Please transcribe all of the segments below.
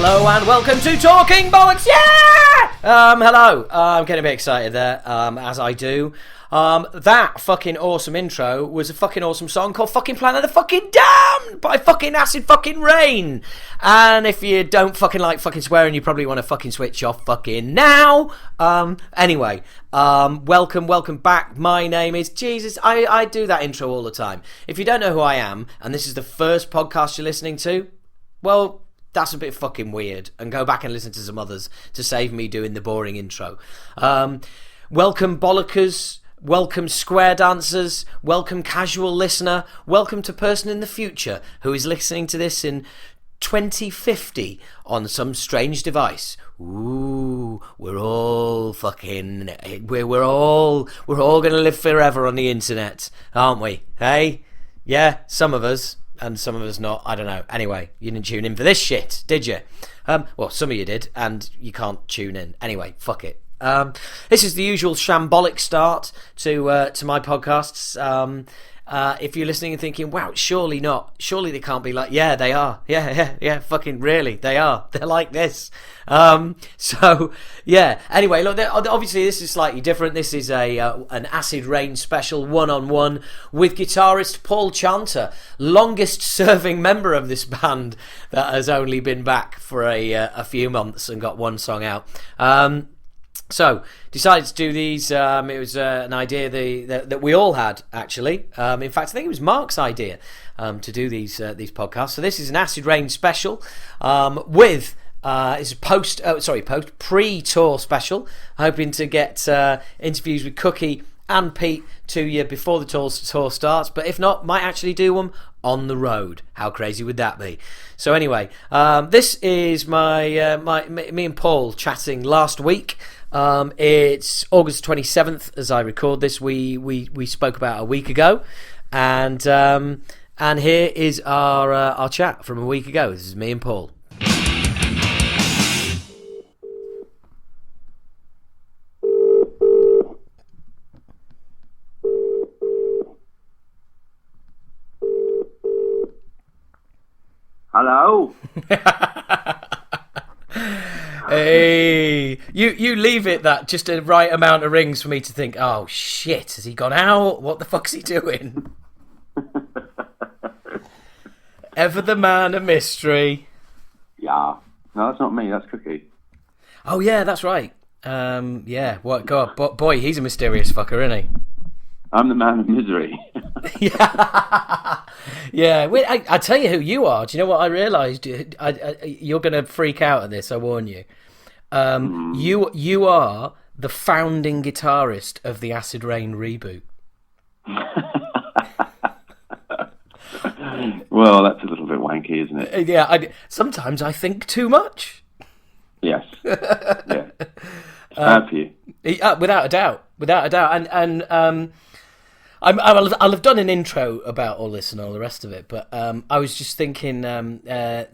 Hello and welcome to Talking Bollocks. Yeah! Hello. I'm getting a bit excited there, as I do. That fucking awesome intro was a fucking awesome song called fucking Planet of the Fucking Damned by fucking Acid Fucking Rain. And if you don't fucking like fucking swearing, you probably want to fucking switch off fucking now. Anyway, welcome back. My name is Jesus. I do that intro all the time. If you don't know who I am, and this is the first podcast you're listening to, well, that's a bit fucking weird, and go back and listen to some others to save me doing the boring intro. Welcome bollockers, welcome square dancers, welcome casual listener, welcome to person in the future who is listening to this in 2050 on some strange device. Ooh, we're all gonna live forever on the internet, aren't we? Hey? Yeah, some of us. And some of us not, I don't know. Anyway, you didn't tune in for this shit, did you? Well, some of you did, and you can't tune in. Anyway, fuck it. This is the usual shambolic start to my podcasts. If you're listening and thinking, wow, surely not. Surely they can't be like, yeah, they are. Yeah, fucking really, they are. They're like this. So, yeah. Anyway, look, obviously this is slightly different. This is an Acid Rain special one-on-one with guitarist Paul Chanter, longest serving member of this band that has only been back for a few months and got one song out. So, decided to do these. It was an idea that we all had, actually. In fact, I think it was Mark's idea to do these podcasts. So this is an Acid Rain special with it's a pre-tour special. Hoping to get interviews with Cookie and Pete to you before the tour starts. But if not, might actually do them on the road. How crazy would that be? So anyway, this is me and Paul chatting last week. It's August 27th as I record this. We spoke about a week ago, and here is our chat from a week ago. This is me and Paul. Hello. Hey, you leave it that just the right amount of rings for me to think, oh shit, has he gone out? What the fuck's he doing? Ever the man of mystery. Yeah. No, that's not me, that's Cookie. Oh yeah, that's right. Yeah, what? God, boy, he's a mysterious fucker, isn't he? I'm the man of misery. Yeah. Wait, I tell you who you are. Do you know what I realised? You're going to freak out at this, I warn you. You are the founding guitarist of the Acid Rain reboot. Well, that's a little bit wanky, isn't it? Yeah, sometimes I think too much. Yes. Yeah. It's bad for you. Without a doubt. And I'll have done an intro about all this and all the rest of it, but I was just thinking, the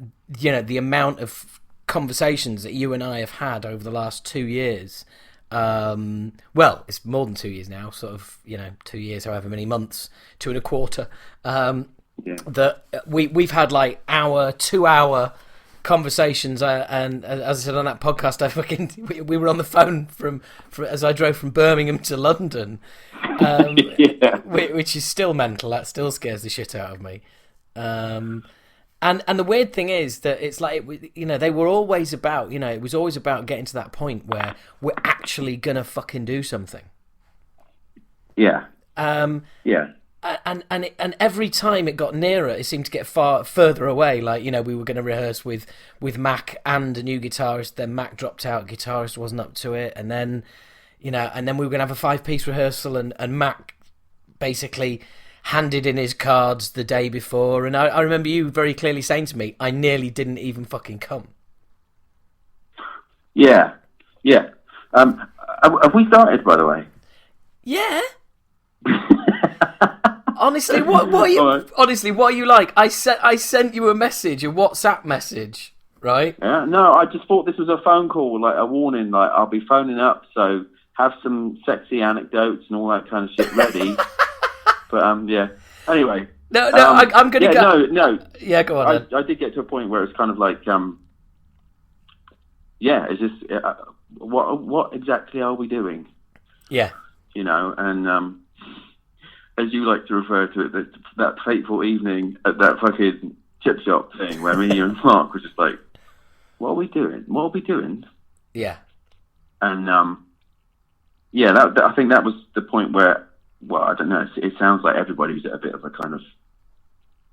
amount of conversations that you and I have had over the last 2 years. Well, it's more than 2 years now, sort of, 2 years, however many months, 2.25. Yeah. That we've had like 2-hour conversations, and as I said on that podcast, we were on the phone from as I drove from Birmingham to London, yeah. which is still mental. That still scares the shit out of me. And the weird thing is that it's like they were always about it was always about getting to that point where we're actually gonna fucking do something. Yeah. Yeah. And every time it got nearer, it seemed to get further away. Like, we were going to rehearse with Mac and a new guitarist. Then Mac dropped out, guitarist wasn't up to it, and then we were going to have a 5-piece rehearsal, and Mac basically handed in his cards the day before. And I remember you very clearly saying to me, I nearly didn't even fucking come. Yeah. Have we started, by the way? Yeah. Honestly, what are you? Right. Honestly, what are you like? I sent you a WhatsApp message, right? Yeah, no, I just thought this was a phone call, like a warning, like I'll be phoning up, so have some sexy anecdotes and all that kind of shit ready. But yeah. Anyway. No, I'm going to go. No. Yeah, go on. I did get to a point where it's kind of like yeah, it's just what exactly are we doing? Yeah. You know, and as you like to refer to it, that fateful evening at that fucking chip shop thing where me and Mark were just like, what are we doing? What are we doing? Yeah. And yeah, I think that was the point where, well, I don't know. It sounds like everybody was at a bit of a kind of,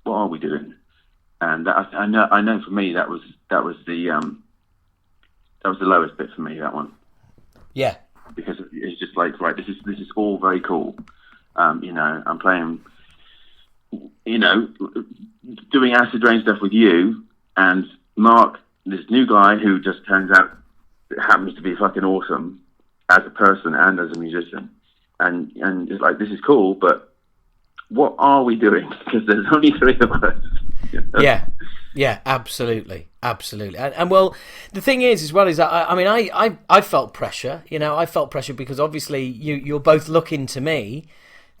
what are we doing? And I know for me that was the lowest bit for me, that one. Yeah. Because it's just like, right, this is all very cool. You know, I'm playing, you know, doing acid rain stuff with you and Mark, this new guy who just turns out happens to be fucking awesome as a person and as a musician. And it's like, this is cool, but what are we doing? Because there's only three of us. Yeah, absolutely. And well, the thing is as well is that I felt pressure. You know, I felt pressure because obviously you're both looking to me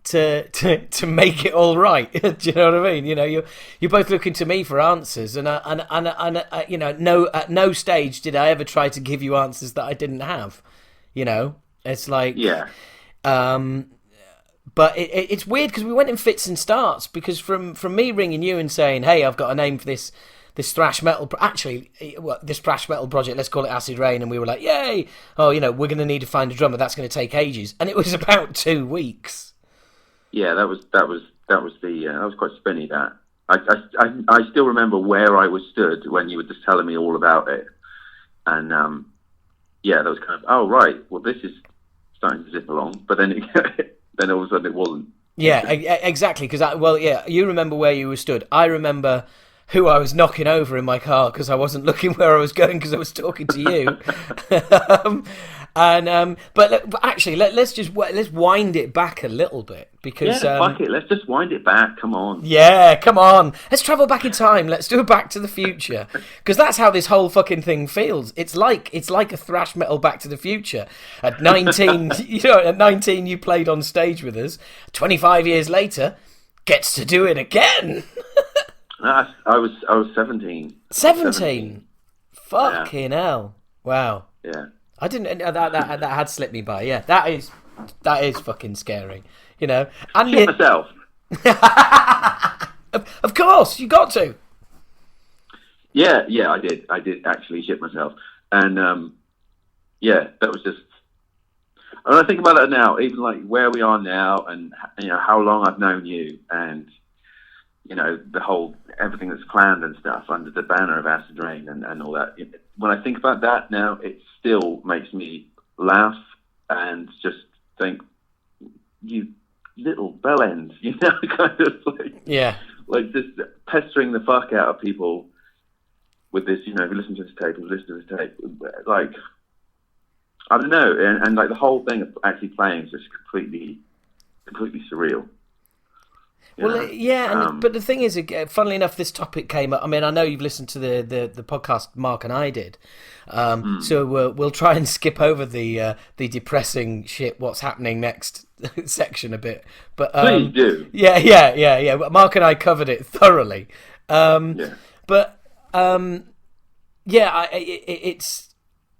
to make it all right. Do you know what I mean? You know, you're both looking to me for answers, and you know, at no stage did I ever try to give you answers that I didn't have. You know, it's like But it's weird because we went in fits and starts, because from me ringing you and saying, hey, I've got a name for this thrash metal, this thrash metal project, let's call it Acid Rain, and we were like, yay, oh, you know, we're going to need to find a drummer, that's going to take ages, and it was about 2 weeks. Yeah, that was quite spinny. That I still remember where I was stood when you were just telling me all about it, and that was kind of, oh right, well this is starting to zip along, but then then all of a sudden it wasn't. Yeah, exactly. Because you remember where you were stood. I remember who I was knocking over in my car because I wasn't looking where I was going because I was talking to you. But actually, let's wind it back a little bit, because fuck it, let's just wind it back. Come on. Yeah, come on. Let's travel back in time. Let's do a Back to the Future, because that's how this whole fucking thing feels. It's like a thrash metal Back to the Future. At 19, at 19 you played on stage with us. 25 years later, gets to do it again. I was 17. 17. Fucking hell! Wow. Yeah. I didn't. That had slipped me by. Yeah, that is fucking scary. You know. And shit myself. Of course, you got to. Yeah, I did. I did actually shit myself, and that was just. And I think about it now, even like where we are now, and you know how long I've known you, and you know the whole everything that's planned and stuff under the banner of Acid Rain and all that. When I think about that now, it still makes me laugh and just think, you little bellends, you know, kind of like just pestering the fuck out of people with this, you know, if you listen to this tape, like, I don't know, and like the whole thing of actually playing is just completely surreal. Well, but the thing is, funnily enough, this topic came up. I mean, I know you've listened to the podcast Mark and I did, so we'll try and skip over the depressing shit, what's happening next section a bit. But please do. Yeah. Mark and I covered it thoroughly. But it's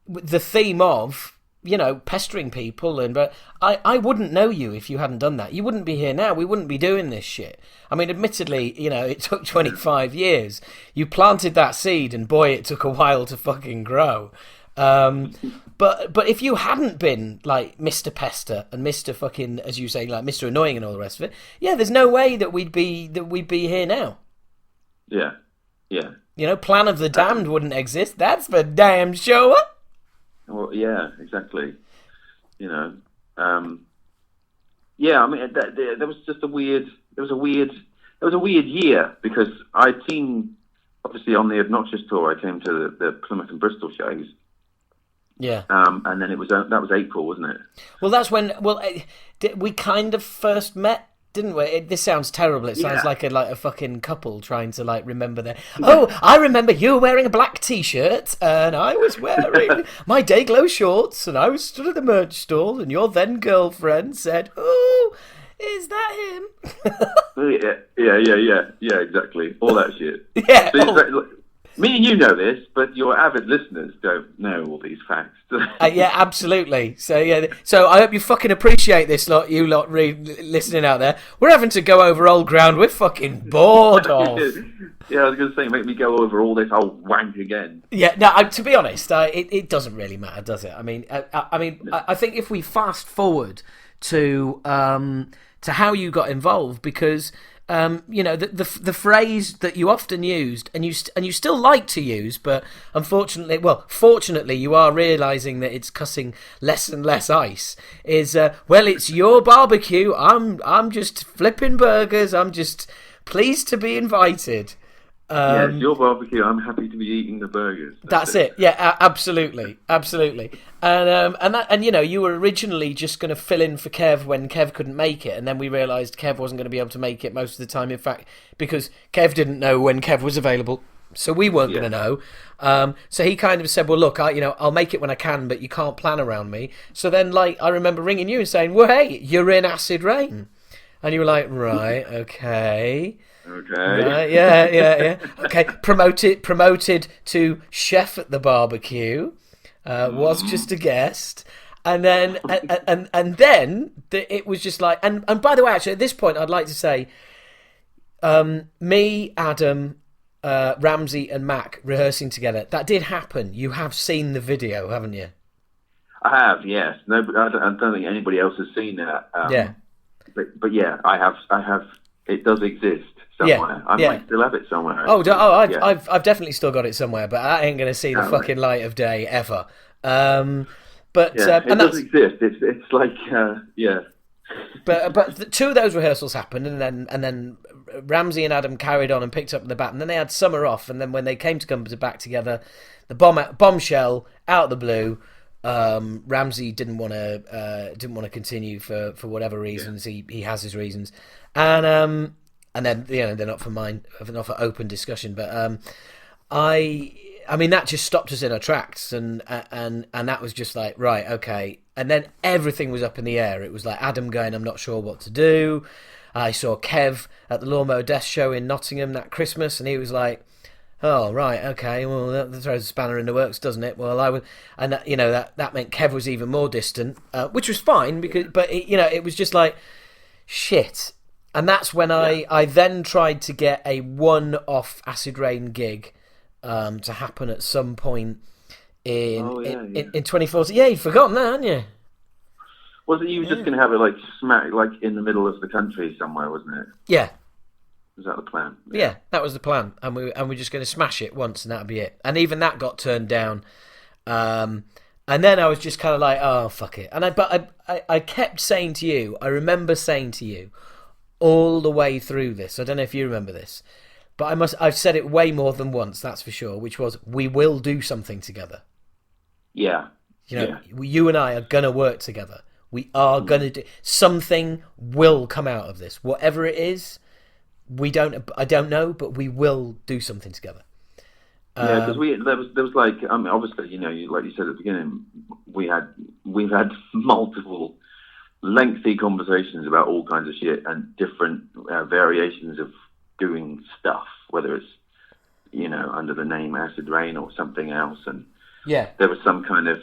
the theme of, you know, pestering people, but I wouldn't know you if you hadn't done that. You wouldn't be here now. We wouldn't be doing this shit. I mean, admittedly, you know, it took 25 years. You planted that seed, and boy, it took a while to fucking grow. But if you hadn't been like Mr. Pester and Mr. fucking, as you say, like Mr. Annoying and all the rest of it, there's no way that we'd be here now. Yeah. You know, Plan of the Damned wouldn't exist. That's for damn sure. Well, yeah, exactly. You know, I mean, there was just a weird year, because I'd seen, obviously on the Obnoxious tour, I came to the Plymouth and Bristol shows. Yeah. And then that was April, wasn't it? Well, that's when. Well, we kind of first met, didn't we? This sounds terrible. It sounds like a fucking couple trying to like remember their. Oh, I remember you were wearing a black T-shirt, and I was wearing my Dayglow shorts, and I was stood at the merch stall, and your then girlfriend said, "Oh, is that him?" yeah, exactly. All that shit. Yeah. So me and you know this, but your avid listeners don't know all these these facts. Yeah, absolutely. So I hope you fucking appreciate this, you lot listening out there. We're having to go over old ground. We're fucking bored of. Yeah, I was going to say, make me go over all this old wank again. Yeah, no. To be honest, it doesn't really matter, does it? I mean, I think if we fast forward to how you got involved, because the phrase that you often used and you still like to use, but fortunately, you are realising that it's cussing less and less ice. Is it's your barbecue. I'm just flipping burgers. I'm just pleased to be invited. Yes, your barbecue. I'm happy to be eating the burgers. That's it. Yeah, absolutely. And you were originally just going to fill in for Kev when Kev couldn't make it, and then we realised Kev wasn't going to be able to make it most of the time. In fact, because Kev didn't know when Kev was available, so we weren't going to know. So he kind of said, "Well, look, I'll make it when I can, but you can't plan around me." So then, I remember ringing you and saying, "Well, hey, you're in Acid Rain," and you were like, "Right, okay." Okay. Yeah. Okay. Promoted to chef at the barbecue. Was just a guest, and then and then it was just like. And by the way, actually, at this point, I'd like to say, me, Adam, Ramsey, and Mac rehearsing together. That did happen. You have seen the video, haven't you? I have. Yes. No, but I don't think anybody else has seen that. Yeah. But yeah, I have. It does exist somewhere. I might still have it somewhere. I've definitely still got it somewhere, but I ain't going to see the fucking light of day ever. But it does exist. It's like But two of those rehearsals happened, and then Ramsey and Adam carried on and picked up the bat, and then they had summer off, and then when they came to come back together, the bombshell out of the blue. Ramsey didn't want to continue for whatever reasons. He has his reasons, and then they're not for open discussion. But I mean that just stopped us in our tracks, and that was just like, right, okay. And then everything was up in the air. It was like Adam going, I'm not sure what to do. I saw Kev at the Lawnmower Death Show in Nottingham that Christmas, and he was like, oh, right, okay, well, that throws a spanner in the works, doesn't it? Well, I would, and that meant Kev was even more distant, which was fine, but it was just like, shit. And that's when I then tried to get a one-off Acid Rain gig to happen at some point in 2014. Yeah, you'd forgotten that, hadn't you? Wasn't you just going to have it like smack, like in the middle of the country somewhere, wasn't it? Yeah. Was that the plan? Yeah, that was the plan, and we're just going to smash it once, and that'd be it. And even that got turned down. And then I was just kind of like, oh, fuck it. And I kept saying to you, I remember saying to you, all the way through this. I don't know if you remember this, but I've said it way more than once. That's for sure. Which was, we will do something together. Yeah. You and I are gonna work together. We are gonna do something. Will come out of this, whatever it is. I don't know, but we will do something together. Yeah, because there was like, I mean, obviously, like you said at the beginning, we've had multiple lengthy conversations about all kinds of shit and different variations of doing stuff, whether it's under the name Acid Rain or something else. And there was some kind of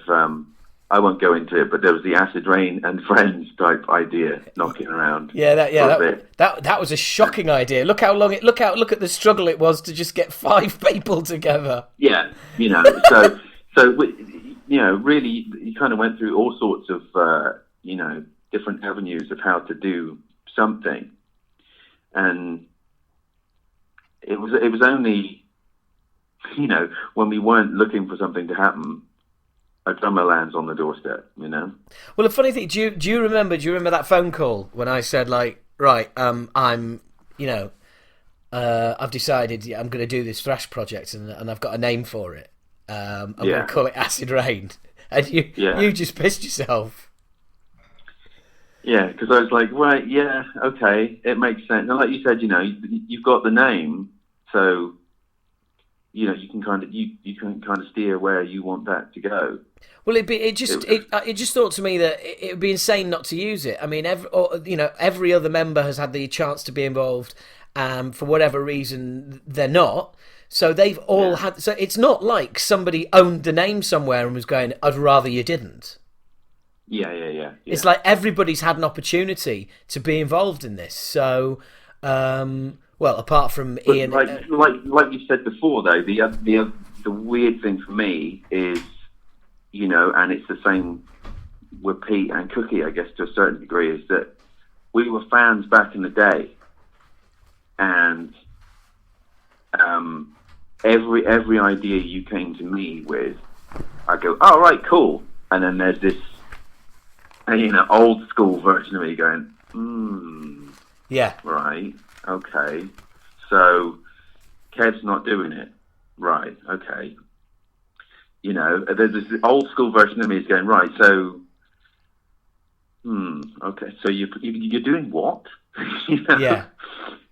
I won't go into it, but there was the Acid Rain and Friends type idea knocking around. That was a shocking idea. Look at the struggle it was to just get 5 people together. Yeah, so really, you kind of went through all sorts of different avenues of how to do something, and it was only when we weren't looking for something to happen, a drummer lands on the doorstep, Well, the funny thing, do you remember that phone call when I said, like, right, I'm, I've decided I'm going to do this thrash project and I've got a name for it. I'm going to call it Acid Rain. And you just pissed yourself. Yeah, because I was like, right, yeah, okay, it makes sense. And like you said, you've got the name, so you can kind of steer where you want that to go. Well, it just thought to me that it would be insane not to use it. I mean, every other member has had the chance to be involved, for whatever reason they're not. So they've all had. So it's not like somebody owned the name somewhere and was going, "I'd rather you didn't." Yeah. It's like everybody's had an opportunity to be involved in this. So, well, apart from but Ian, like you said before, though, the weird thing for me is, and it's the same with Pete and Cookie, I guess, to a certain degree, is that we were fans back in the day, and every idea you came to me with, I go, "Oh, right, cool," and then there's this, old school version of me going, yeah, right, okay, so Kev's not doing it, right, okay, there's this old school version of me is going, right, so, okay, so you're doing what?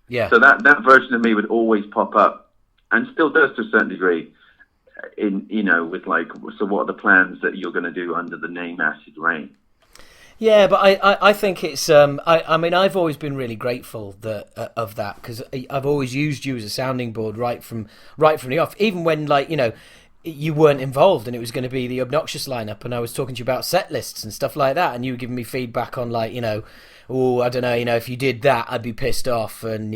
Yeah. So that version of me would always pop up, and still does to a certain degree, with like, so what are the plans that you're going to do under the name Acid Rain? Yeah, but I think it's I mean, I've always been really grateful of that, because I've always used you as a sounding board right from the off, even when you weren't involved and it was going to be the Obnoxious lineup, and I was talking to you about set lists and stuff like that, and you were giving me feedback on oh, I don't know, if you did that, I'd be pissed off, and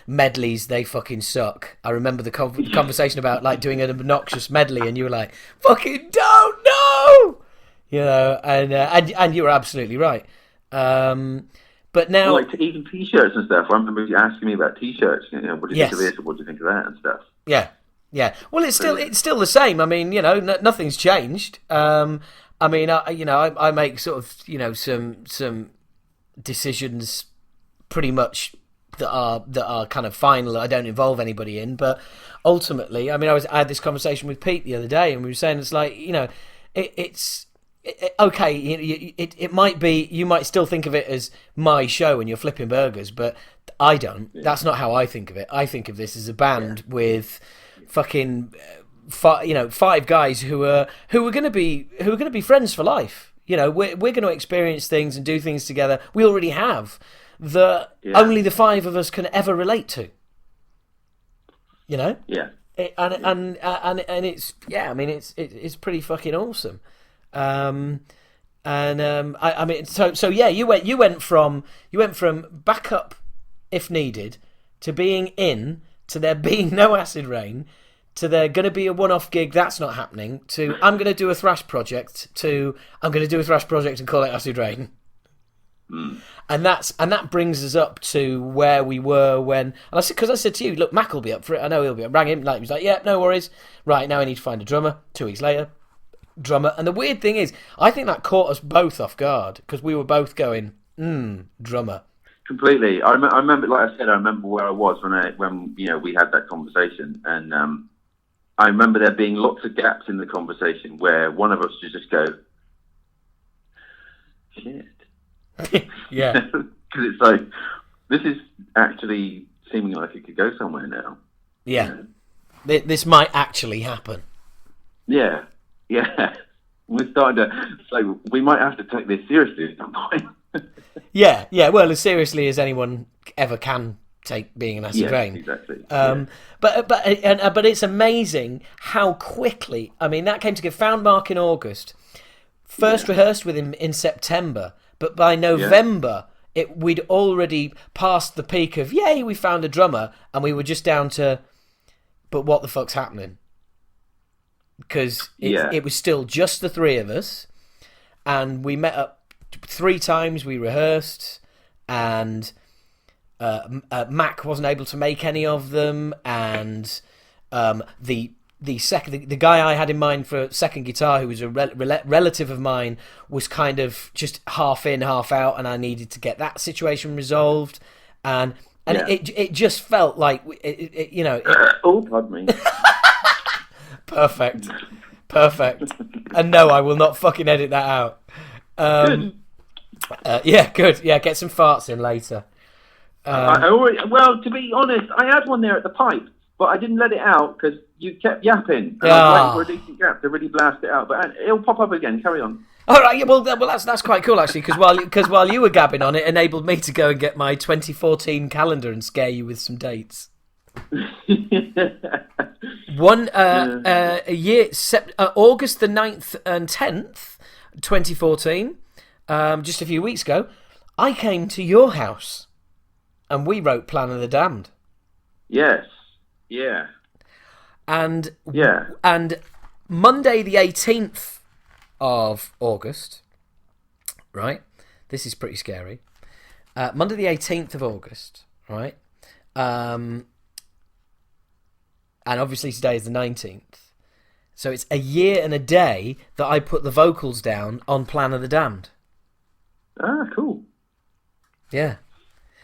medleys, they fucking suck. I remember the conversation about doing an Obnoxious medley, and you were like, fucking don't know. And you were absolutely right. But now, well, even T-shirts and stuff. I remember you asking me about T-shirts. What do you think of this, or what do you think of that, and stuff. Yeah. Well, it's still the same. I mean, nothing's changed. I mean, I make sort of some decisions pretty much that are kind of final. I don't involve anybody in, but ultimately, I mean, I had this conversation with Pete the other day, and we were saying it's like, it's. Okay, it might be, you might still think of it as my show and you're flipping burgers, but I don't. Yeah. That's not how I think of it. I think of this as a band with fucking 5 guys who are going to be friends for life. We're going to experience things and do things together. We already have that only the 5 of us can ever relate to. Yeah. And it's I mean it's pretty fucking awesome. I mean, so yeah, you went from backup if needed to being in, to there being no Acid Rain, to there going to be a one-off gig that's not happening, to I'm going to do a thrash project, to I'm going to do a thrash project and call it Acid Rain. And that brings us up to where we were when, and because I said to you, look, Mac will be up for it. I know he'll be up. Rang him, he was like, yeah, no worries. Right, now I need to find a drummer. 2 weeks later, drummer. And the weird thing is, I think that caught us both off guard, because we were both going, drummer. Completely. I remember, like I said, I remember where I was when we had that conversation, and I remember there being lots of gaps in the conversation where one of us would just go, shit. Yeah. Because it's like, this is actually seeming like it could go somewhere now. Yeah. This might actually happen. Yeah. We're starting to, so we might have to take this seriously at some point. Yeah. Well, as seriously as anyone ever can take being an Acid Rain. Exactly. But it's amazing how quickly. I mean, that came together. Found Mark in August. First rehearsed with him in September, but by November we'd already passed the peak of yay, we found a drummer, and we were just down to, but what the fuck's happening? Because it was still just the 3 of us, and we met up 3 times. We rehearsed, and Mac wasn't able to make any of them, and the guy I had in mind for second guitar, who was a relative of mine, was kind of just half in, half out, and I needed to get that situation resolved, and it just felt like oh, pardon me. Perfect. And no, I will not fucking edit that out. Good. Good. Yeah, get some farts in later. Well, to be honest, I had one there at the pipe, but I didn't let it out because you kept yapping. And I was waiting for a decent gap to really blast it out, but it'll pop up again. Carry on. All right. Yeah, well, that's quite cool actually, because while you were gabbing on it, enabled me to go and get my 2014 calendar and scare you with some dates. One a year, August the 9th and 10th, 2014, just a few weeks ago, I came to your house and we wrote Plan of the Damned. Yes. Yeah. And Monday the 18th of August, right? This is pretty scary. Monday the 18th of August, right? And obviously today is the 19th. So it's a year and a day that I put the vocals down on Plan of the Damned. Ah, cool. Yeah.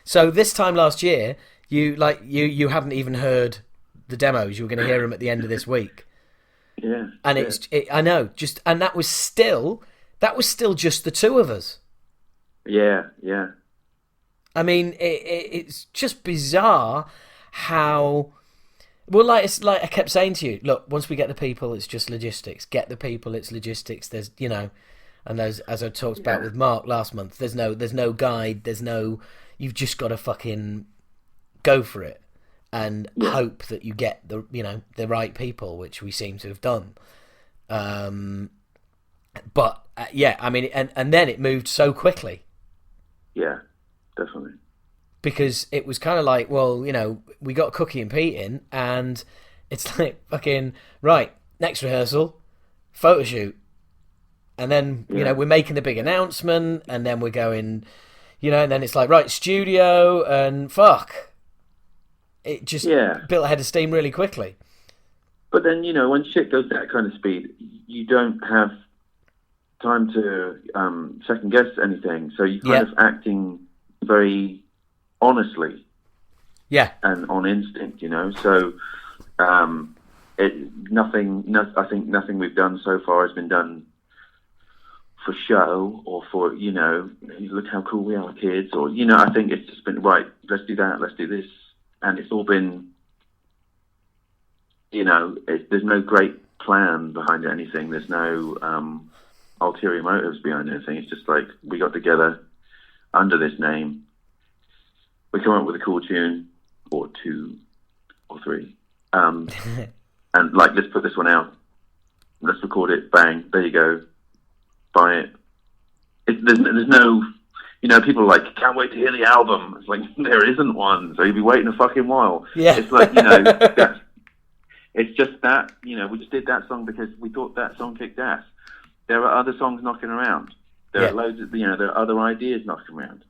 So this time last year, you hadn't even heard the demos. You were going to hear them at the end of this week. Yeah. And I know, and that was still just the two of us. Yeah, yeah. I mean, it's just bizarre how. Well, like I kept saying to you, look, once we get the people, it's just logistics. Get the people, it's logistics. There's, and those, as I talked about with Mark last month, there's no guide, you've just got to fucking go for it and hope that you get the right people, which we seem to have done. But I mean, and then it moved so quickly. Yeah, definitely. Because it was kind of like, well, we got Cookie and Pete in, and it's like, fucking, right, next rehearsal, photo shoot. And then, we're making the big announcement, and then we're going, and then it's like, right, studio, and fuck. It just built a head of steam really quickly. But then, when shit goes that kind of speed, you don't have time to second guess anything. So you're kind of acting very honestly, and on instinct, So, I think nothing we've done so far has been done for show or for look how cool we are, kids, or I think it's just been right. Let's do that. Let's do this, and it's all been, there's no great plan behind anything. There's no ulterior motives behind anything. It's just like we got together under this name. We come up with a cool tune, or two, or three, and let's put this one out. Let's record it. Bang! There you go. Buy it. There's no, people are like, can't wait to hear the album. It's like there isn't one, so you'll be waiting a fucking while. Yeah. It's like it's just that we just did that song because we thought that song kicked ass. There are other songs knocking around. There are loads of there are other ideas knocking around,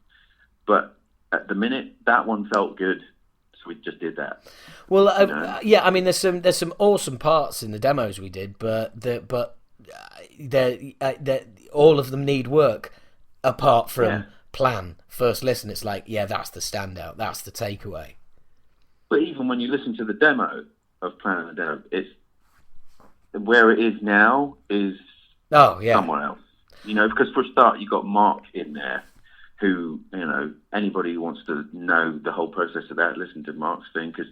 but at the minute, that one felt good, so we just did that. Well, I mean, there's some awesome parts in the demos we did, but all of them need work. Apart from Plan, first listen, it's like, that's the standout, that's the takeaway. But even when you listen to the demo of Plan of the Damned, it's where it is now is somewhere else. Because for a start, you got Mark in there. Who, anybody who wants to know the whole process of that, listen to Mark's thing, because,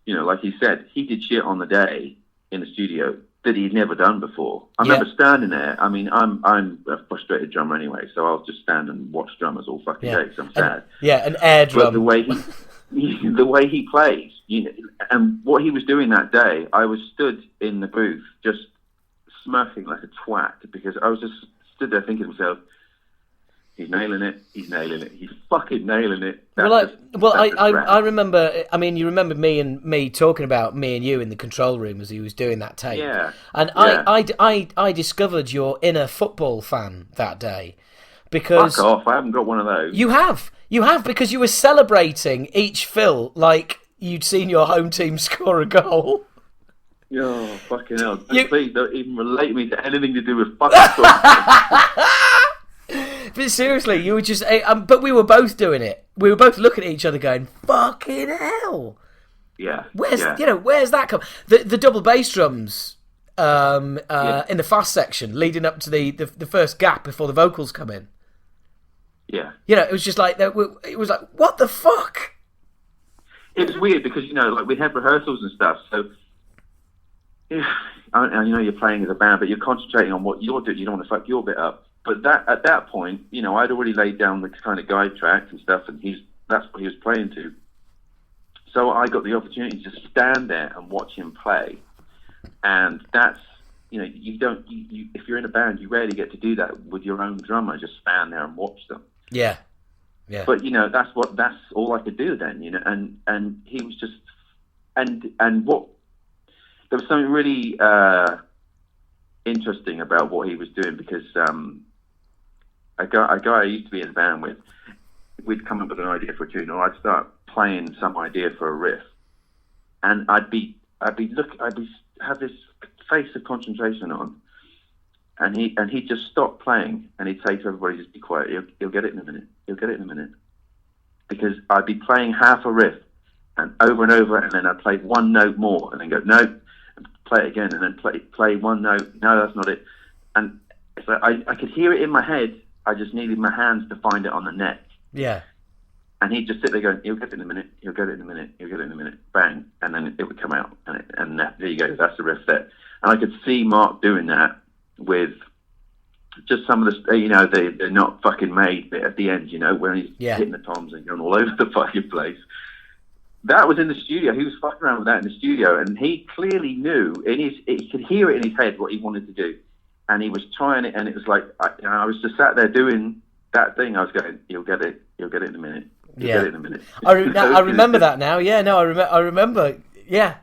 like he said, he did shit on the day in the studio that he'd never done before. I remember standing there. I mean, I'm a frustrated drummer anyway, so I'll just stand and watch drummers all fucking day because I'm sad. An air drum. But the way he plays, and what he was doing that day, I was stood in the booth just smirking like a twat because I was just stood there thinking to myself, he's nailing it. He's fucking nailing it. I remember. I mean, you remember me talking about me and you in the control room as he was doing that tape. Yeah. And I discovered your inner football fan that day because fuck off. I haven't got one of those. You have because you were celebrating each fill like you'd seen your home team score a goal. Oh, fucking hell! Please don't even relate me to anything to do with fucking football. But seriously, you were just... but we were both doing it. We were both looking at each other going, fucking hell. Yeah. Where's that come... The double bass drums in the fast section leading up to the first gap before the vocals come in. Yeah. It was just like... It was like, what the fuck? It was weird because, we had rehearsals and stuff, so... you're playing as a band, but you're concentrating on what you're doing. You don't want to fuck your bit up. But at that point, I'd already laid down the kind of guide tracks and stuff, and that's what he was playing to. So I got the opportunity to stand there and watch him play, and that's, you don't, if you're in a band, you rarely get to do that with your own drummer. Just stand there and watch them. Yeah. But that's all I could do then. And he was just, and what there was something really interesting about what he was doing, because a guy I used to be in a band with, we'd come up with an idea for a tune, or I'd start playing some idea for a riff, and I'd have this face of concentration on, and he'd just stop playing, and he'd say to everybody, just be quiet, you'll get it in a minute, because I'd be playing half a riff and over, and then I'd play one note more, and then go, no, and play it again, and then play one note, no, that's not it, and so I could hear it in my head, I just needed my hands to find it on the neck. Yeah. And he'd just sit there going, he'll get it in a minute, he'll get it in a minute, he'll get it in a minute, bang, and then it would come out, and there you go, that's the riff there. And I could see Mark doing that with just some of the, they're not fucking made bit at the end, where he's hitting the toms and going all over the fucking place. That was in the studio. He was fucking around with that in the studio, and he clearly knew, he could hear it in his head what he wanted to do, and he was trying it, and it was like, I was just sat there doing that thing. I was going, you'll get it in a minute. Get it in a minute. I remember that now. Yeah, no, I remember. Yeah.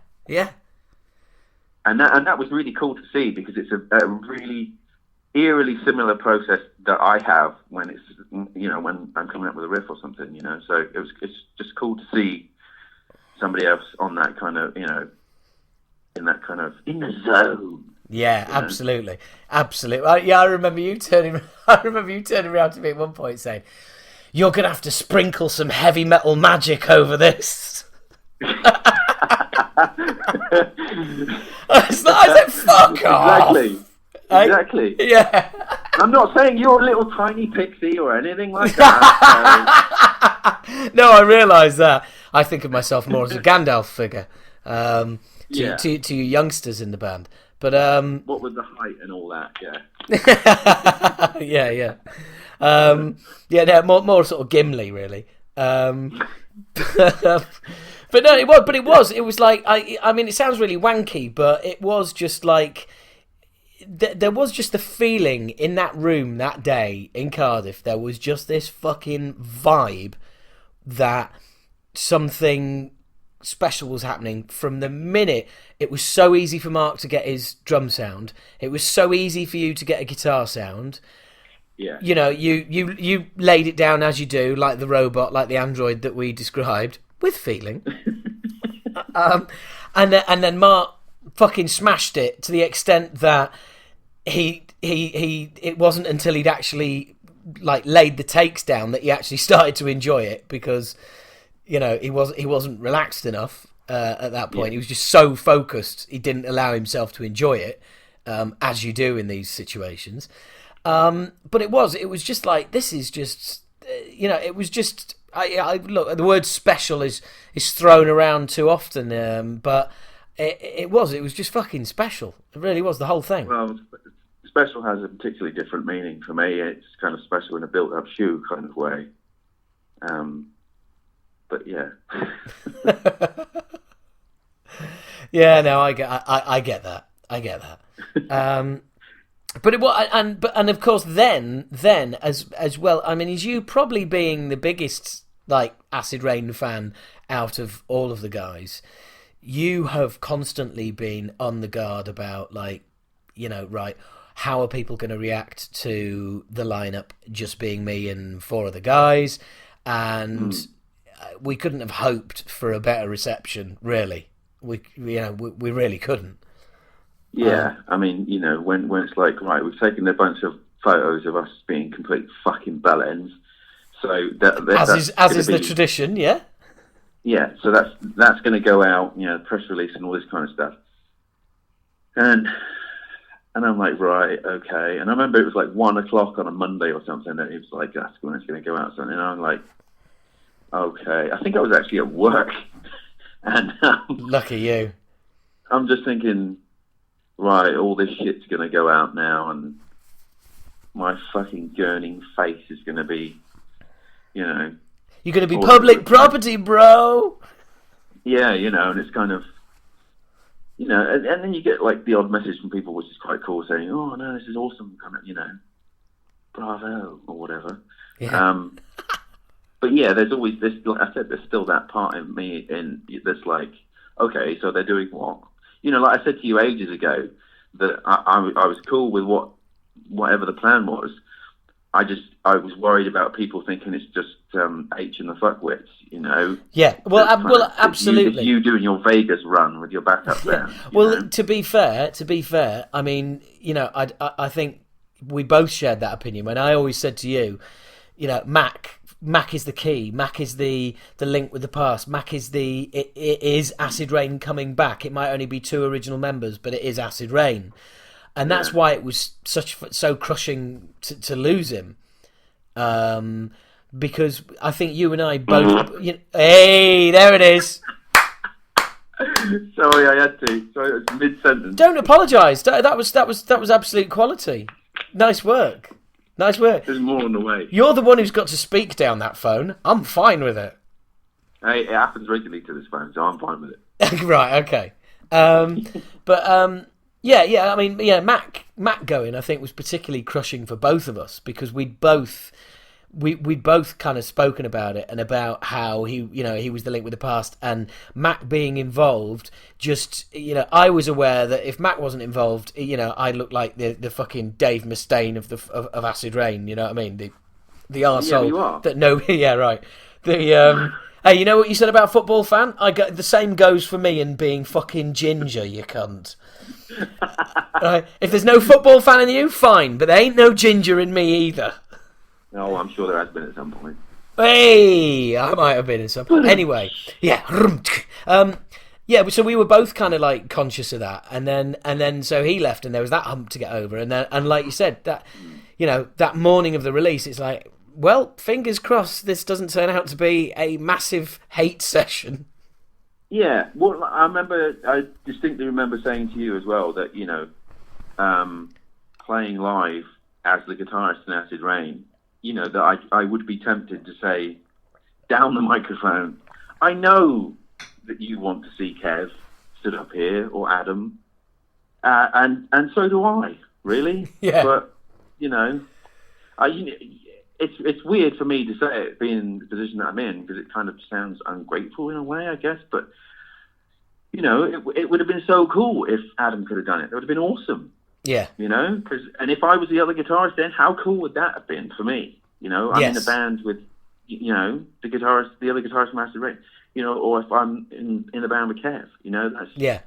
And that was really cool to see, because it's a really eerily similar process that I have when it's when I'm coming up with a riff or something. So it's just cool to see somebody else on that kind of in the zone. Yeah, absolutely. I remember you turning around to me at one point saying, "You're gonna have to sprinkle some heavy metal magic over this." I said, "Fuck off." Exactly. Yeah. I'm not saying you're a little tiny pixie or anything like that. No, I realise that. I think of myself more as a Gandalf figure to you youngsters in the band. But what with the height and all that, yeah. No, more sort of Gimli, really. But no, it was like, I mean, it sounds really wanky, but it was just like, there was just the feeling in that room that day in Cardiff. There was just this fucking vibe that something special was happening from the minute. It was so easy for Mark to get his drum sound. It was so easy for you to get a guitar sound. Yeah. You laid it down as you do, like the robot, like the android that we described, with feeling. And then Mark fucking smashed it to the extent that he it wasn't until he'd actually like laid the takes down that he actually started to enjoy it, because he wasn't relaxed enough at that point. He was just so focused he didn't allow himself to enjoy it, as you do in these situations. But it was just like, this is just it was just, I look, the word special is thrown around too often, but it was just fucking special. It really was, the whole thing. Well, special has a particularly different meaning for me. It's kind of special in a built-up shoe kind of way. But yeah. Yeah, no, I get that. But it was, and of course, then as well. I mean, as you probably being the biggest like Acid Rain fan out of all of the guys, you have constantly been on the guard about like, right, how are people going to react to the lineup just being me and four other guys, and we couldn't have hoped for a better reception. Really, we really couldn't. Yeah, I mean, when it's like, right, we've taken a bunch of photos of us being complete fucking bellends, so as is the tradition, yeah. Yeah, so that's going to go out, press release and all this kind of stuff, and I'm like, right, okay, and I remember it was like 1 o'clock on a Monday or something that it was like, that's when it's going to go out, something, and I'm like, okay, I think I was actually at work, and lucky you. I'm just thinking, right, all this shit's going to go out now, and my fucking gurning face is going to be, You're going to be public property, bro! Yeah, and it's kind of, and then you get like the odd message from people, which is quite cool, saying, "Oh no, this is awesome," kind of, bravo or whatever. Yeah. But yeah, there's always this. Like I said, there's still that part in me that's like, okay, so they're doing what? Like I said to you ages ago, that I was cool with whatever the plan was. I was worried about people thinking it's just H and the fuckwits, Yeah, well, absolutely. You doing your Vegas run with your backup band. Well, to be fair, I mean, I think we both shared that opinion when I always said to you, Mac is the key. Mac is the link with the past. Mac is it is Acid Rain coming back. It might only be 2 original members, but it is Acid Rain. And that's why it was so crushing to lose him, because I think you and I both. Hey, there it is. Sorry, I had to. Sorry, it was mid-sentence. Don't apologise. That was absolute quality. Nice work. There's more on the way. You're the one who's got to speak down that phone. I'm fine with it. Hey, it happens regularly to this phone, so I'm fine with it. Right. Okay. Yeah, I mean, Mac going, I think, was particularly crushing for both of us because we'd both kind of spoken about it and about how he was the link with the past, and Mac being involved. Just I was aware that if Mac wasn't involved, I looked like the fucking Dave Mustaine of Acid Rain. You know what I mean? The arsehole that yeah, right. Hey, you know what you said about football fan? The same goes for me and being fucking ginger, you cunt. Right? If there's no football fan in you, fine, but there ain't no ginger in me either. No, I'm sure there has been at some point. Hey, I might have been at some point. Anyway, yeah. So we were both kind of like conscious of that, and then so he left, and there was that hump to get over, and like you said, that that morning of the release, it's like, well, fingers crossed this doesn't turn out to be a massive hate session. Yeah, well, I distinctly remember saying to you as well that, playing live as the guitarist in Acid Rain, that I would be tempted to say, down the microphone, I know that you want to see Kev stood up here, or Adam, and so do I, really. Yeah. But, it's weird for me to say it, being in the position that I'm in, because it kind of sounds ungrateful in a way, I guess. But it would have been so cool if Adam could have done it. It would have been awesome. Yeah. And if I was the other guitarist, then how cool would that have been for me? I'm in a band with the other guitarist from Acid Rain. Or if I'm in the band with Kev. That's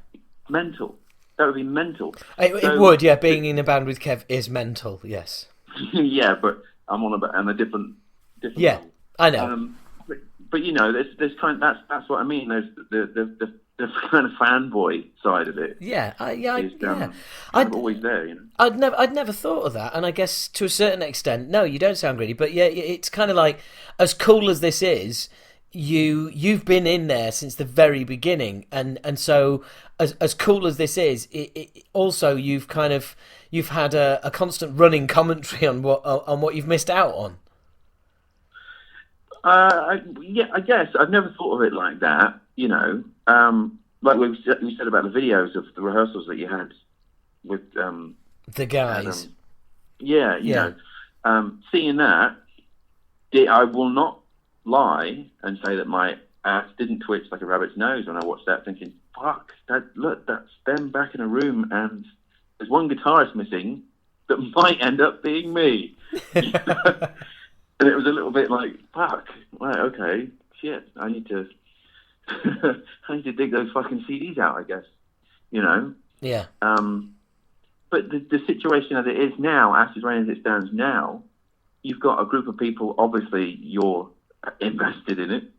mental. That would be mental. It would, yeah. Being in a band with Kev is mental. Yes. Yeah, but I'm on a different. Yeah, level. I know. But there's kind of, that's what I mean. There's the kind of fanboy side of it. Yeah, I'm always there. I'd never thought of that, and I guess to a certain extent, no, you don't sound greedy, but yeah, it's kind of like, as cool as this is, you've been in there since the very beginning, and so as cool as this is, it also you've had a constant running commentary on what you've missed out on. I guess I've never thought of it like that. Like we said about the videos of the rehearsals that you had with the guys. Seeing that, I will not lie and say that my ass didn't twitch like a rabbit's nose when I watched that, thinking, "Fuck, that's them back in a room, and there's one guitarist missing that might end up being me." And it was a little bit like, "Fuck, right, okay, shit, I need to dig those fucking CDs out, I guess." Yeah. But the situation as it is now, Acid Rain as it stands now, you've got a group of people. Obviously, you're invested in it,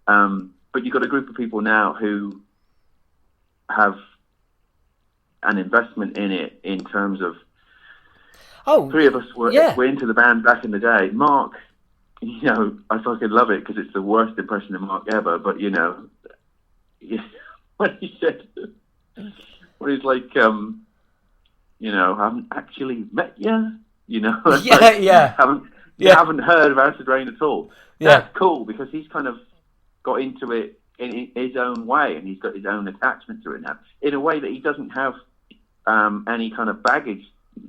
but you've got a group of people now who have an investment in it in terms of. Oh, 3 of us were into the band back in the day. Mark, I fucking love it because it's the worst impression of Mark ever. But when he said, when he's like, I haven't actually met you, haven't heard of Acid Rain at all. Yeah. That's cool because he's kind of got into it in his own way, and he's got his own attachment to it now, in a way that he doesn't have any kind of baggage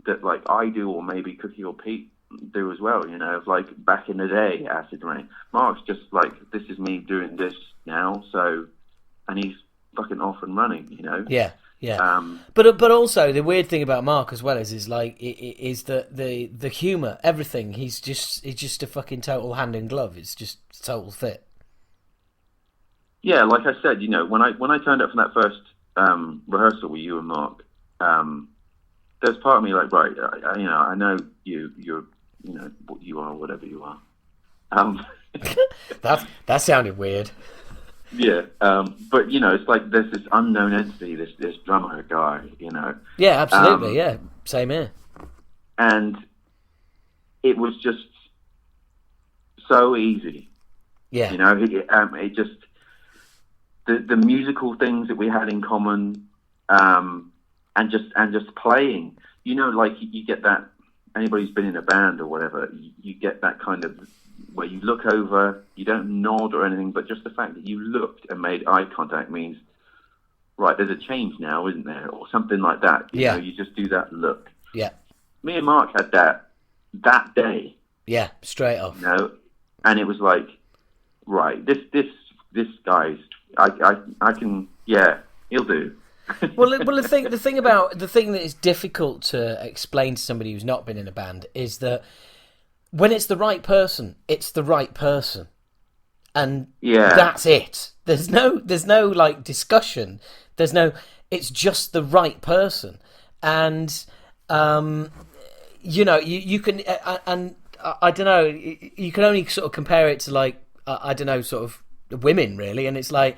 that like I do, or maybe Cookie or Pete do as well. You know, of like back in the day, Acid Rain. Mark's just like, this is me doing this now, so, and he's fucking off and running. You know. Yeah. Yeah, but also the weird thing about Mark as well is like is that the humour, everything. He's just a fucking total hand in glove. It's just total fit. Yeah, like I said, you know, when I turned up from that first rehearsal with you and Mark, there's part of me like, right, I know you're you know what you are, whatever you are. That sounded weird. Yeah, but you know, it's like there's this unknown entity, this drummer guy, you know. Yeah, absolutely. Yeah, same here. And it was just so easy. Yeah, you know, it just the musical things that we had in common, and just playing. You know, like you get that. Anybody who's been in a band or whatever, you get that kind of, where you look over, you don't nod or anything, but just the fact that you looked and made eye contact means, right, there's a change now, isn't there? Or something like that. You know, you just do that look. Yeah. Me and Mark had that day. Yeah, straight off. You know, and it was like, right, this guy's, I can, yeah, he'll do. well, the thing that is difficult to explain to somebody who's not been in a band is that when it's the right person, it's the right person, and that's it. There's no like discussion. It's just the right person, and you know, you can, and I don't know, you can only sort of compare it to like I don't know, sort of women really, and it's like,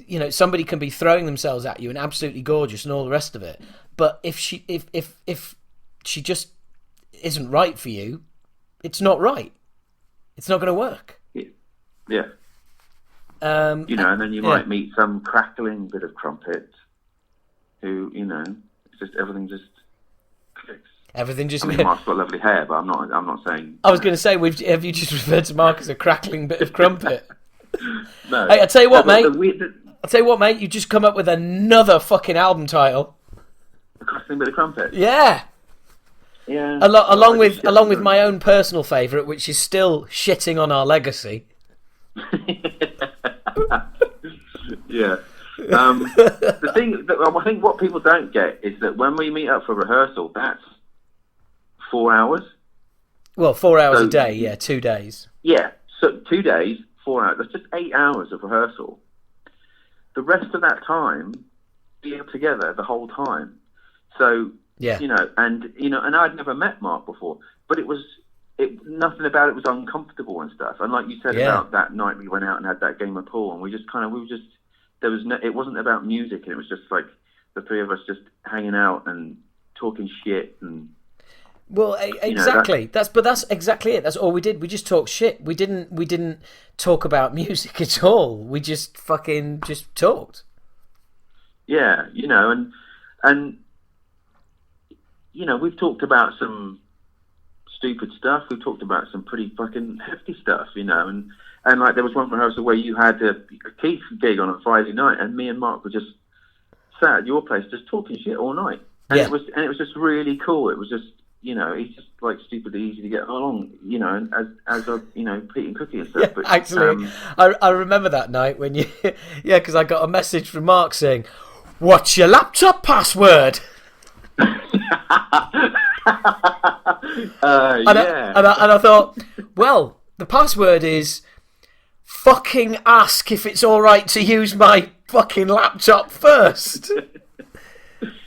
you know, somebody can be throwing themselves at you and absolutely gorgeous and all the rest of it, but if she just isn't right for you, it's not right. It's not going to work. Yeah. You know, and then you might meet some crackling bit of trumpet who, you know, it's just everything just clicks. Everything just. I mean, Mark's got lovely hair, but I'm not saying. I was going to say, have you just referred to Mark as a crackling bit of crumpet? No. Hey, I tell you what, mate. You just come up with another fucking album title. A crackling bit of crumpet. Yeah. Yeah. Along with my own personal favourite, which is still shitting on our legacy. Yeah. The thing that I think what people don't get is that when we meet up for rehearsal, that's 4 hours. Well, 4 hours a day, yeah, 2 days. Yeah, so 2 days, 4 hours. That's just 8 hours of rehearsal. The rest of that time, we're together the whole time. So, yeah, you know, and I'd never met Mark before, but nothing about it was uncomfortable and stuff. And like you said about that night we went out and had that game of pool, and it wasn't about music, and it was just like the three of us just hanging out and talking shit and. Well, exactly. That's exactly it. That's all we did. We just talked shit. We didn't talk about music at all. We just fucking just talked. Yeah, you know, and you know, we've talked about some stupid stuff. We've talked about some pretty fucking hefty stuff, you know, and like there was one rehearsal where you had a Keith gig on a Friday night, and me and Mark were just sat at your place just talking shit all night, and it was just really cool. It was just. You know, he's just like stupidly easy to get along. You know, as you know, Pete and Cookie and stuff. Yeah, but, actually, I remember that night when you, because I got a message from Mark saying, "What's your laptop password?" And I thought, well, the password is fucking ask if it's all right to use my fucking laptop first.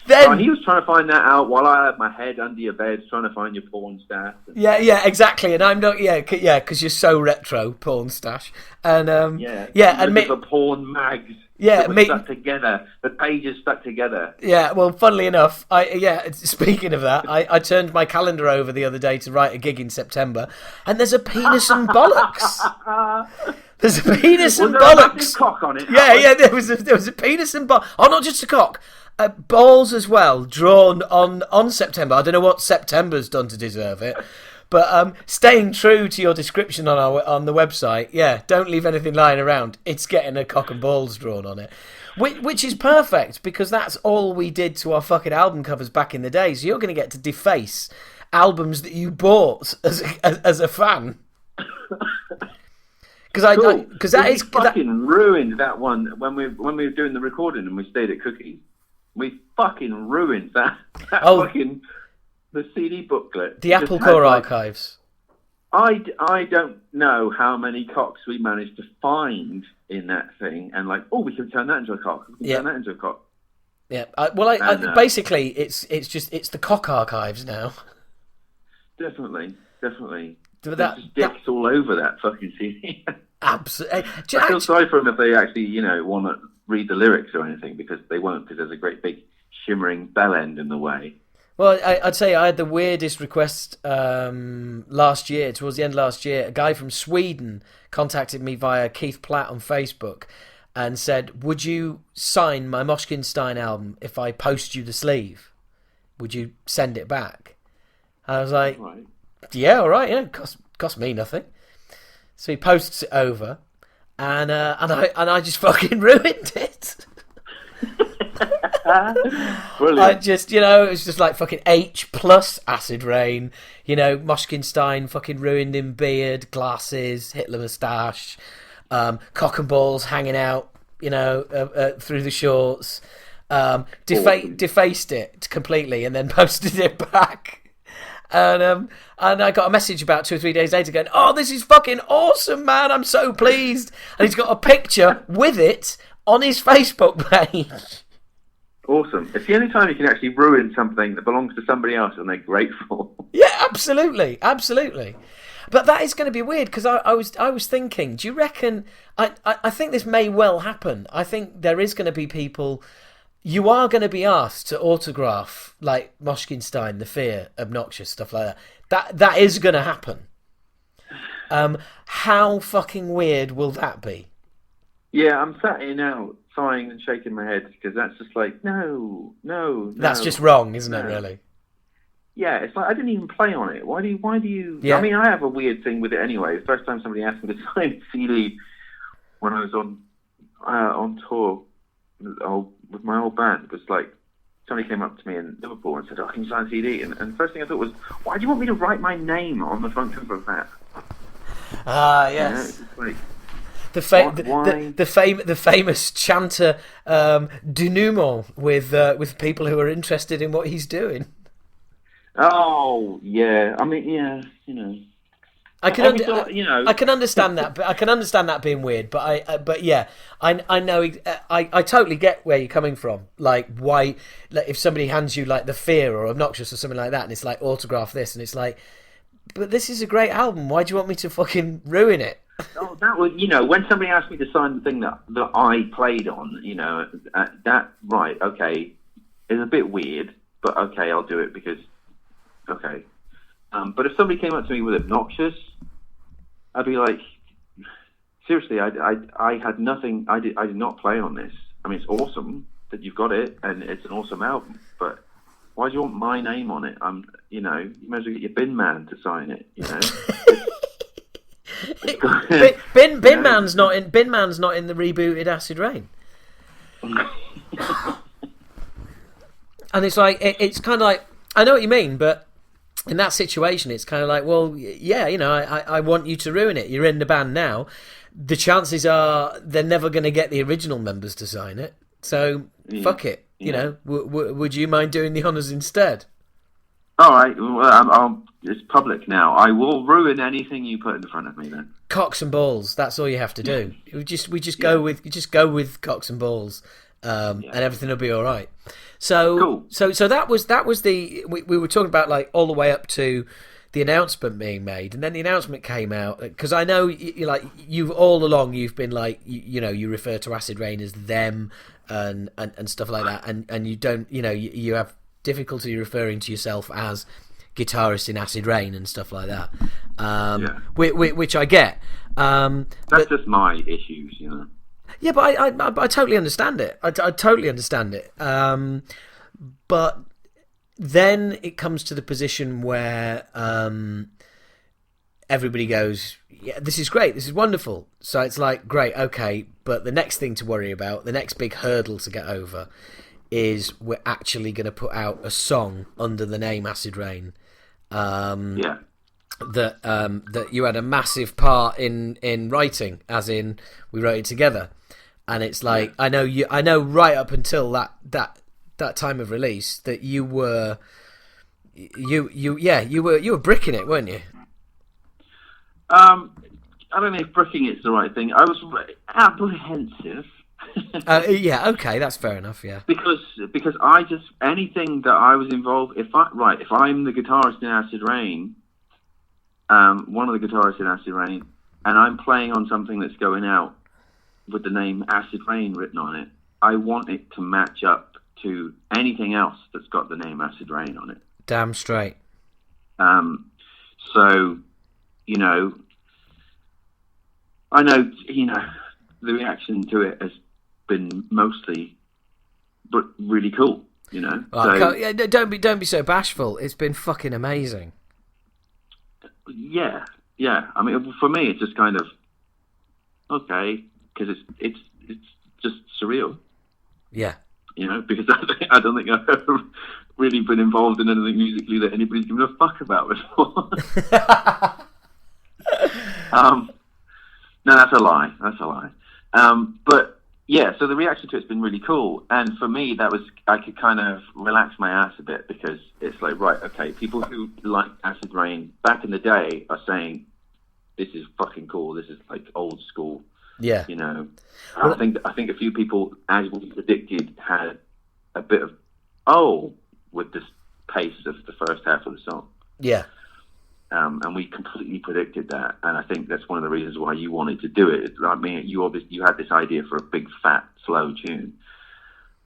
Then he was trying to find that out while I had my head under your bed trying to find your porn stash. Yeah, exactly. And I'm not, because you're so retro, porn stash. And and the porn mags. Yeah, stuck together. The pages stuck together. Yeah, well, funnily enough, speaking of that, I turned my calendar over the other day to write a gig in September, and there's a penis and bollocks. There's a penis and bollocks. Was there a cock on it? Yeah, there was a penis and bollocks. Oh, not just a cock. Balls as well, drawn on September. I don't know what September's done to deserve it, But staying true to your description on the website, yeah, don't leave anything lying around. It's getting a cock and balls drawn on it. Which is perfect, because that's all we did to our fucking album covers back in the day. So you're going to get to deface albums that you bought as a fan. Because we fucking ruined that one when we were doing the recording and we stayed at Cookies. We fucking ruined that fucking the CD booklet. The Apple Core archives. I don't know how many cocks we managed to find in that thing, and we can turn that into a cock. We can turn that into a cock. Yeah. Basically, it's the cock archives now. Definitely. There's just dicks all over that fucking CD. Absolutely. I feel sorry for them if they actually, want to read the lyrics or anything, because they won't, because there's a great big shimmering bell end in the way. Well, I'd say I had the weirdest request last year, towards the end of last year. A guy from Sweden contacted me via Keith Platt on Facebook and said, would you sign my Moshkinstein album if I post you the sleeve? Would you send it back? And I was like, right. Yeah, all right, yeah, cost me nothing. So he posts it over, and I just fucking ruined it. Brilliant. I just, it was just like fucking H plus Acid Rain, Moshkinstein fucking ruined in beard, glasses, Hitler moustache, cock and balls hanging out, through the shorts, defaced it completely and then posted it back. And I got a message about 2 or 3 days later going, oh, this is fucking awesome, man, I'm so pleased. And he's got a picture with it on his Facebook page. Awesome. It's the only time you can actually ruin something that belongs to somebody else and they're grateful. Yeah, absolutely. But that is going to be weird, because I was thinking, do you reckon, I think this may well happen. I think there is going to be people, you are going to be asked to autograph, like Moshkinstein, The Fear, Obnoxious, stuff like that. That is going to happen. How fucking weird will that be? Yeah, I'm sat here now sighing and shaking my head, because that's just like, no. That's just wrong, isn't it, really? Yeah, it's like, I didn't even play on it. Why do you... Yeah. I mean, I have a weird thing with it anyway. The first time somebody asked me to sign a CD when I was on tour with my old band, it was like, somebody came up to me in Liverpool and said, oh, can you sign a CD? And the first thing I thought was, why do you want me to write my name on the front cover of that? Yes. It's like, the famous Chanter denouement with people who are interested in what he's doing. Oh yeah, I mean I can understand that, but I can understand that being weird. But yeah, I know I totally get where you're coming from. Like, why? Like, if somebody hands you like The Fear or Obnoxious or something like that, and it's like, autograph this, and it's like, but this is a great album. Why do you want me to fucking ruin it? Oh, that was, when somebody asked me to sign the thing that I played on, that, right, okay, is a bit weird, but okay, I'll do it because, okay. But if somebody came up to me with Obnoxious, I'd be like, seriously, I had nothing, I did not play on this. I mean, it's awesome that you've got it, and it's an awesome album, but why do you want my name on it? You may as well get your bin man to sign it, Bin Man's not in the rebooted Acid Rain. And it's like, it's kind of like, I know what you mean, but in that situation it's kind of like, well, yeah, I want you to ruin it. You're in the band now, the chances are they're never going to get the original members to sign it, so fuck it. Would you mind doing the honours instead? All right, well, it's public now. I will ruin anything you put in front of me then. Cocks and balls. That's all you have to do. We just go with cocks and balls, and everything will be all right. So cool. So that was the we were talking about, like, all the way up to the announcement being made, and then the announcement came out, because I know you've all along you've been like, you refer to Acid Rain as them and stuff like that, and you don't, you have difficulty referring to yourself as guitarist in Acid Rain and stuff like that, which I get. That's just my issues, Yeah, but I totally understand it. I totally understand it. But then it comes to the position where everybody goes, yeah, this is great, this is wonderful. So it's like, great, okay, but the next thing to worry about, the next big hurdle to get over, is we're actually going to put out a song under the name Acid Rain. Yeah. That you had a massive part in writing, as in we wrote it together. And it's like, I know right up until that time of release that you were bricking it, weren't you? I don't know if bricking it's the right thing. I was apprehensive. Yeah, okay, that's fair enough. Yeah, because I just, anything that I was involved, if I'm the guitarist in Acid Rain, one of the guitarists in Acid Rain, and I'm playing on something that's going out with the name Acid Rain written on it, I want it to match up to anything else that's got the name Acid Rain on it. Damn straight. So, you know, I know, you know, the reaction to it has been mostly, but really cool, you know. Well, don't be so bashful. It's been fucking amazing. Yeah. I mean, for me, it's just kind of okay, because it's just surreal. Yeah. You know, because I don't think I've ever really been involved in anything musically that anybody's given a fuck about before. No, that's a lie. But yeah, so the reaction to it's been really cool, and for me, I could kind of relax my ass a bit, because it's like, right, okay, people who like Acid Rain back in the day are saying, this is fucking cool. This is like old school. Yeah. You know, well, I think a few people, as we predicted, had a bit of with this pace of the first half of the song. Yeah. And we completely predicted that, and I think that's one of the reasons why you wanted to do it. I mean, you had this idea for a big, fat, slow tune,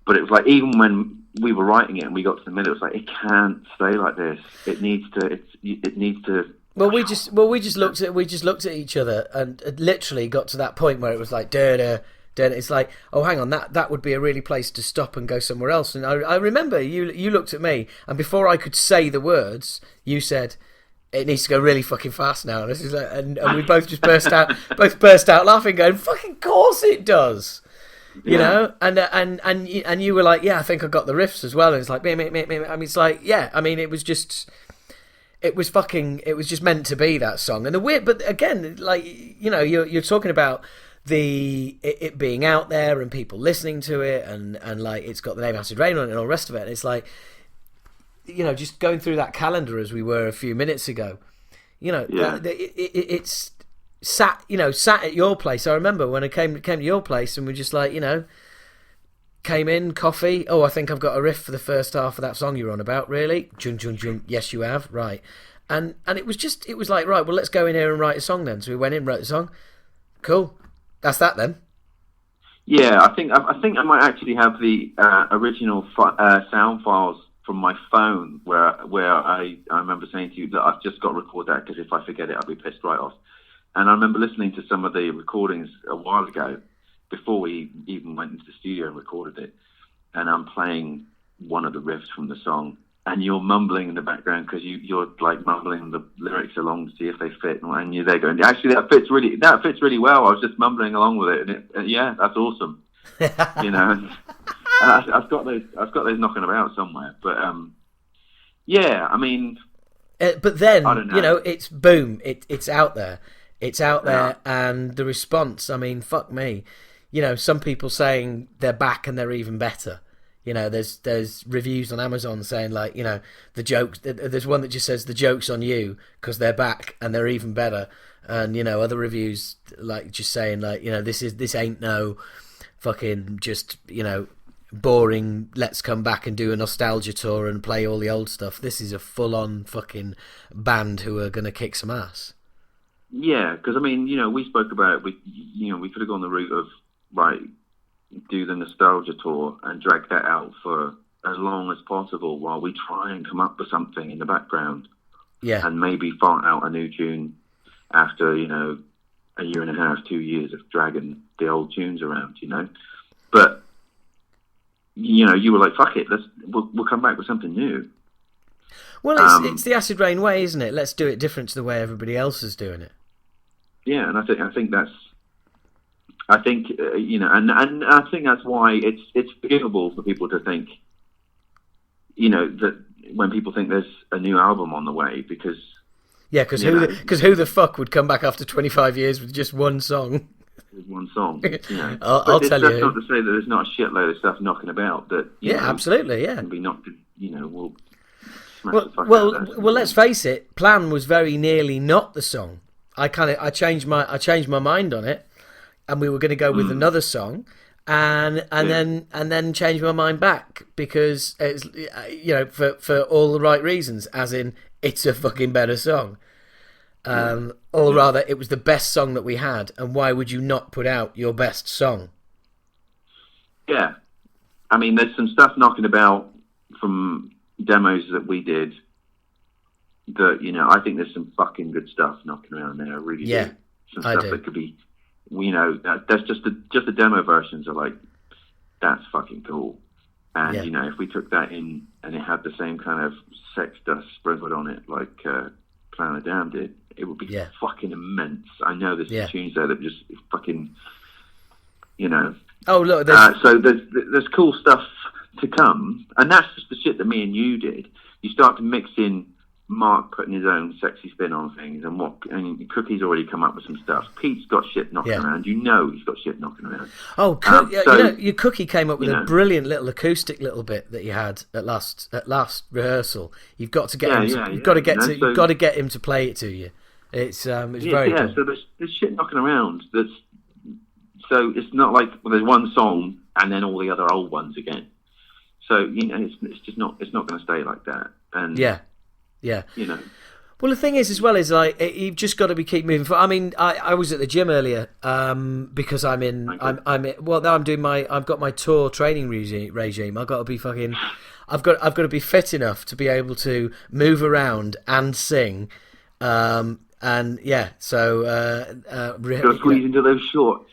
but it was like, even when we were writing it and we got to the middle, it was like, it can't stay like this. It needs to. Well, we just looked at each other and literally got to that point where it was like, da. It's like, oh, hang on, that would be a really place to stop and go somewhere else. And I remember you looked at me, and before I could say the words, you said, it needs to go really fucking fast now. And, this is like, and we both just burst out laughing, going, fucking course it does. You know, and you were like, yeah, I think I got the riffs as well. And it's like, I mean, it's like, yeah, I mean, it was just meant to be that song. And but again, like, you know, you're talking about it being out there and people listening to it, and like, it's got the name Acid Rain on it and all the rest of it. And it's like, you know, just going through that calendar as we were a few minutes ago, you know, it's sat at your place. I remember when I came to your place, and we just like, you know, came in, coffee. Oh, I think I've got a riff for the first half of that song you're on about. Really? Jung, jung, jung. Yes, you have. Right. And it was like, right, well, let's go in here and write a song then. So we went in, wrote the song. Cool. That's that then. Yeah, I think I might actually have the original sound files from my phone, where I remember saying to you that I've just got to record that, because if I forget it, I'll be pissed right off. And I remember listening to some of the recordings a while ago, before we even went into the studio and recorded it, and I'm playing one of the riffs from the song, and you're mumbling in the background, because you're like mumbling the lyrics along to see if they fit, and you're there going, actually that fits really well. I was just mumbling along with it, and yeah, that's awesome. You know. And I've got those knocking about somewhere, but yeah, I mean, but then, I don't know. You know, it's boom, it's out there, and the response, I mean, fuck me, you know, some people saying they're back and they're even better. You know, there's reviews on Amazon saying, like, you know, the jokes. There's one that just says the joke's on you because they're back and they're even better, and you know, other reviews like just saying, like, you know, this ain't no fucking just, you know, boring, let's come back and do a nostalgia tour and play all the old stuff. This is a full-on fucking band who are going to kick some ass. Yeah, because I mean, you know, we spoke about, we could have gone the route of, right, do the nostalgia tour and drag that out for as long as possible while we try and come up with something in the background. Yeah. And maybe fart out a new tune after, you know, a year and a half, 2 years of dragging the old tunes around, you know. But you know, you were like, fuck it, we'll come back with something new. Well, it's the Acid Rain way, isn't it? Let's do it different to the way everybody else is doing it. Yeah, and I think that's. I think and I think that's why it's forgivable for people to think, that when people think there's a new album on the way, because because who the fuck would come back after 25 years with just one song? With one song, I'll tell you. That's not to say that there's not a shitload of stuff knocking about that. Absolutely, yeah. Can be knocked. We'll smash the fuck well, out of that. well. Let's face it. Plan was very nearly not the song. I changed my mind on it, and we were going to go with another song, and then change my mind back because it's for all the right reasons, as in it's a fucking better song. Or rather, it was the best song that we had, and why would you not put out your best song? Yeah, I mean, there's some stuff knocking about from demos that we did that, I think there's some fucking good stuff knocking around there. I really do. Some stuff that could be, that's just the demo versions are like, that's fucking cool. And, if we took that in and it had the same kind of sex dust sprinkled on it like Plan of Damn did, it would be fucking immense. I know there's some tunes there that just fucking, Oh, look, so there's cool stuff to come, and that's just the shit that me and you did. You start to mix in Mark putting his own sexy spin on things, and Cookie's already come up with some stuff. Pete's got shit knocking around. He's got shit knocking around. Oh, your Cookie came up with a brilliant little acoustic little bit that you had at last rehearsal. You've got to get him. You've got to get him to play it to you. It's very cool. So there's shit knocking around. So it's not like there's one song and then all the other old ones again. So it's just not going to stay like that. And yeah. Well, the thing is, as well, is like you've just got to keep moving forward. I mean, I was at the gym earlier because I've got my tour training regime. I've got to be fucking. I've got to be fit enough to be able to move around and sing. So got to squeeze into those shorts.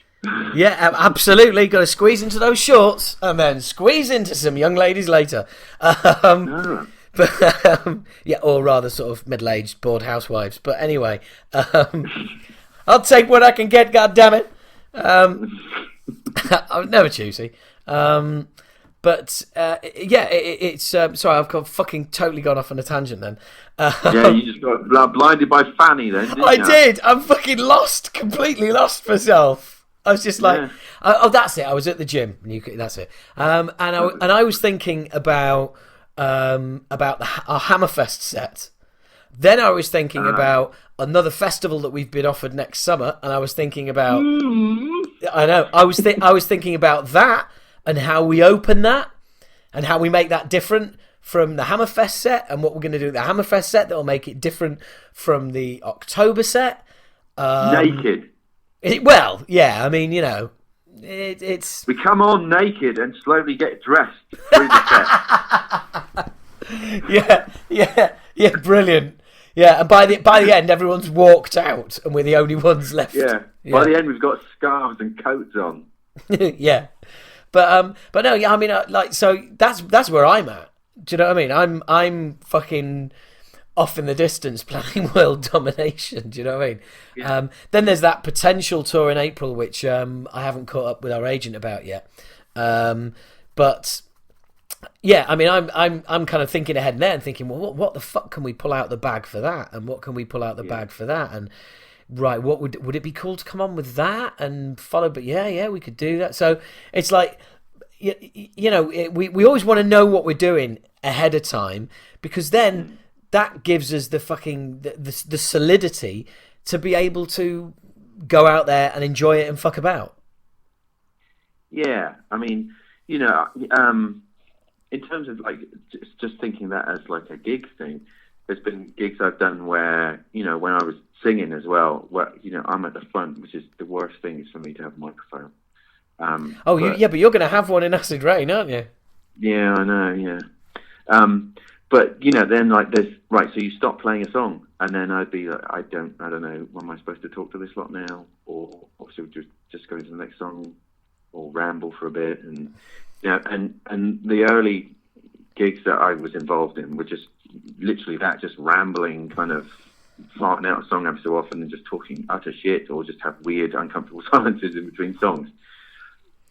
Yeah, absolutely. Got to squeeze into those shorts and then squeeze into some young ladies later. But or rather, sort of middle-aged, bored housewives. But anyway, I'll take what I can get. God damn it! I'm never choosy. It's sorry, I've fucking totally gone off on a tangent then. You just got blinded by Fanny then. Didn't you? Did. I'm fucking lost, completely lost myself. I was just like, that's it. I was at the gym. That's it. And I was thinking about our Hammerfest set. Then I was thinking about another festival that we've been offered next summer, and I was thinking about. I know. I was thinking about that and how we open that and how we make that different from the Hammerfest set and what we're going to do with the Hammerfest set that will make it different from the October set. Naked. I mean, it's... We come on naked and slowly get dressed through the set. Yeah, brilliant. Yeah, and by the end, everyone's walked out and we're the only ones left. Yeah, by the end, we've got scarves and coats on. Yeah. But no, I mean, so that's where I'm at. Do you know what I mean? I'm fucking off in the distance planning world domination. Do you know what I mean? Yeah. Then there's that potential tour in April, which I haven't caught up with our agent about yet. But yeah, I mean, I'm kind of thinking ahead there and thinking, well, what the fuck can we pull out the bag for that, and what can we pull out the bag for that, and right, what would it be cool to come on with that and follow? But yeah, we could do that. So it's like, we always want to know what we're doing ahead of time, because then that gives us the fucking the solidity to be able to go out there and enjoy it and fuck about. Yeah, I mean, in terms of like just thinking that as like a gig thing, there's been gigs I've done where, when I was singing as well, where, I'm at the front, which is the worst thing is for me to have a microphone. But you're going to have one in Acid Rain, aren't you? Yeah, I know, yeah. But, then like there's, right, so you stop playing a song, and then I'd be like, I don't know, am I supposed to talk to this lot now? Or should we just go into the next song, or ramble for a bit? And, and the early gigs that I was involved in were just literally that, just rambling, kind of farting out a song every so often and just talking utter shit, or just have weird, uncomfortable silences in between songs.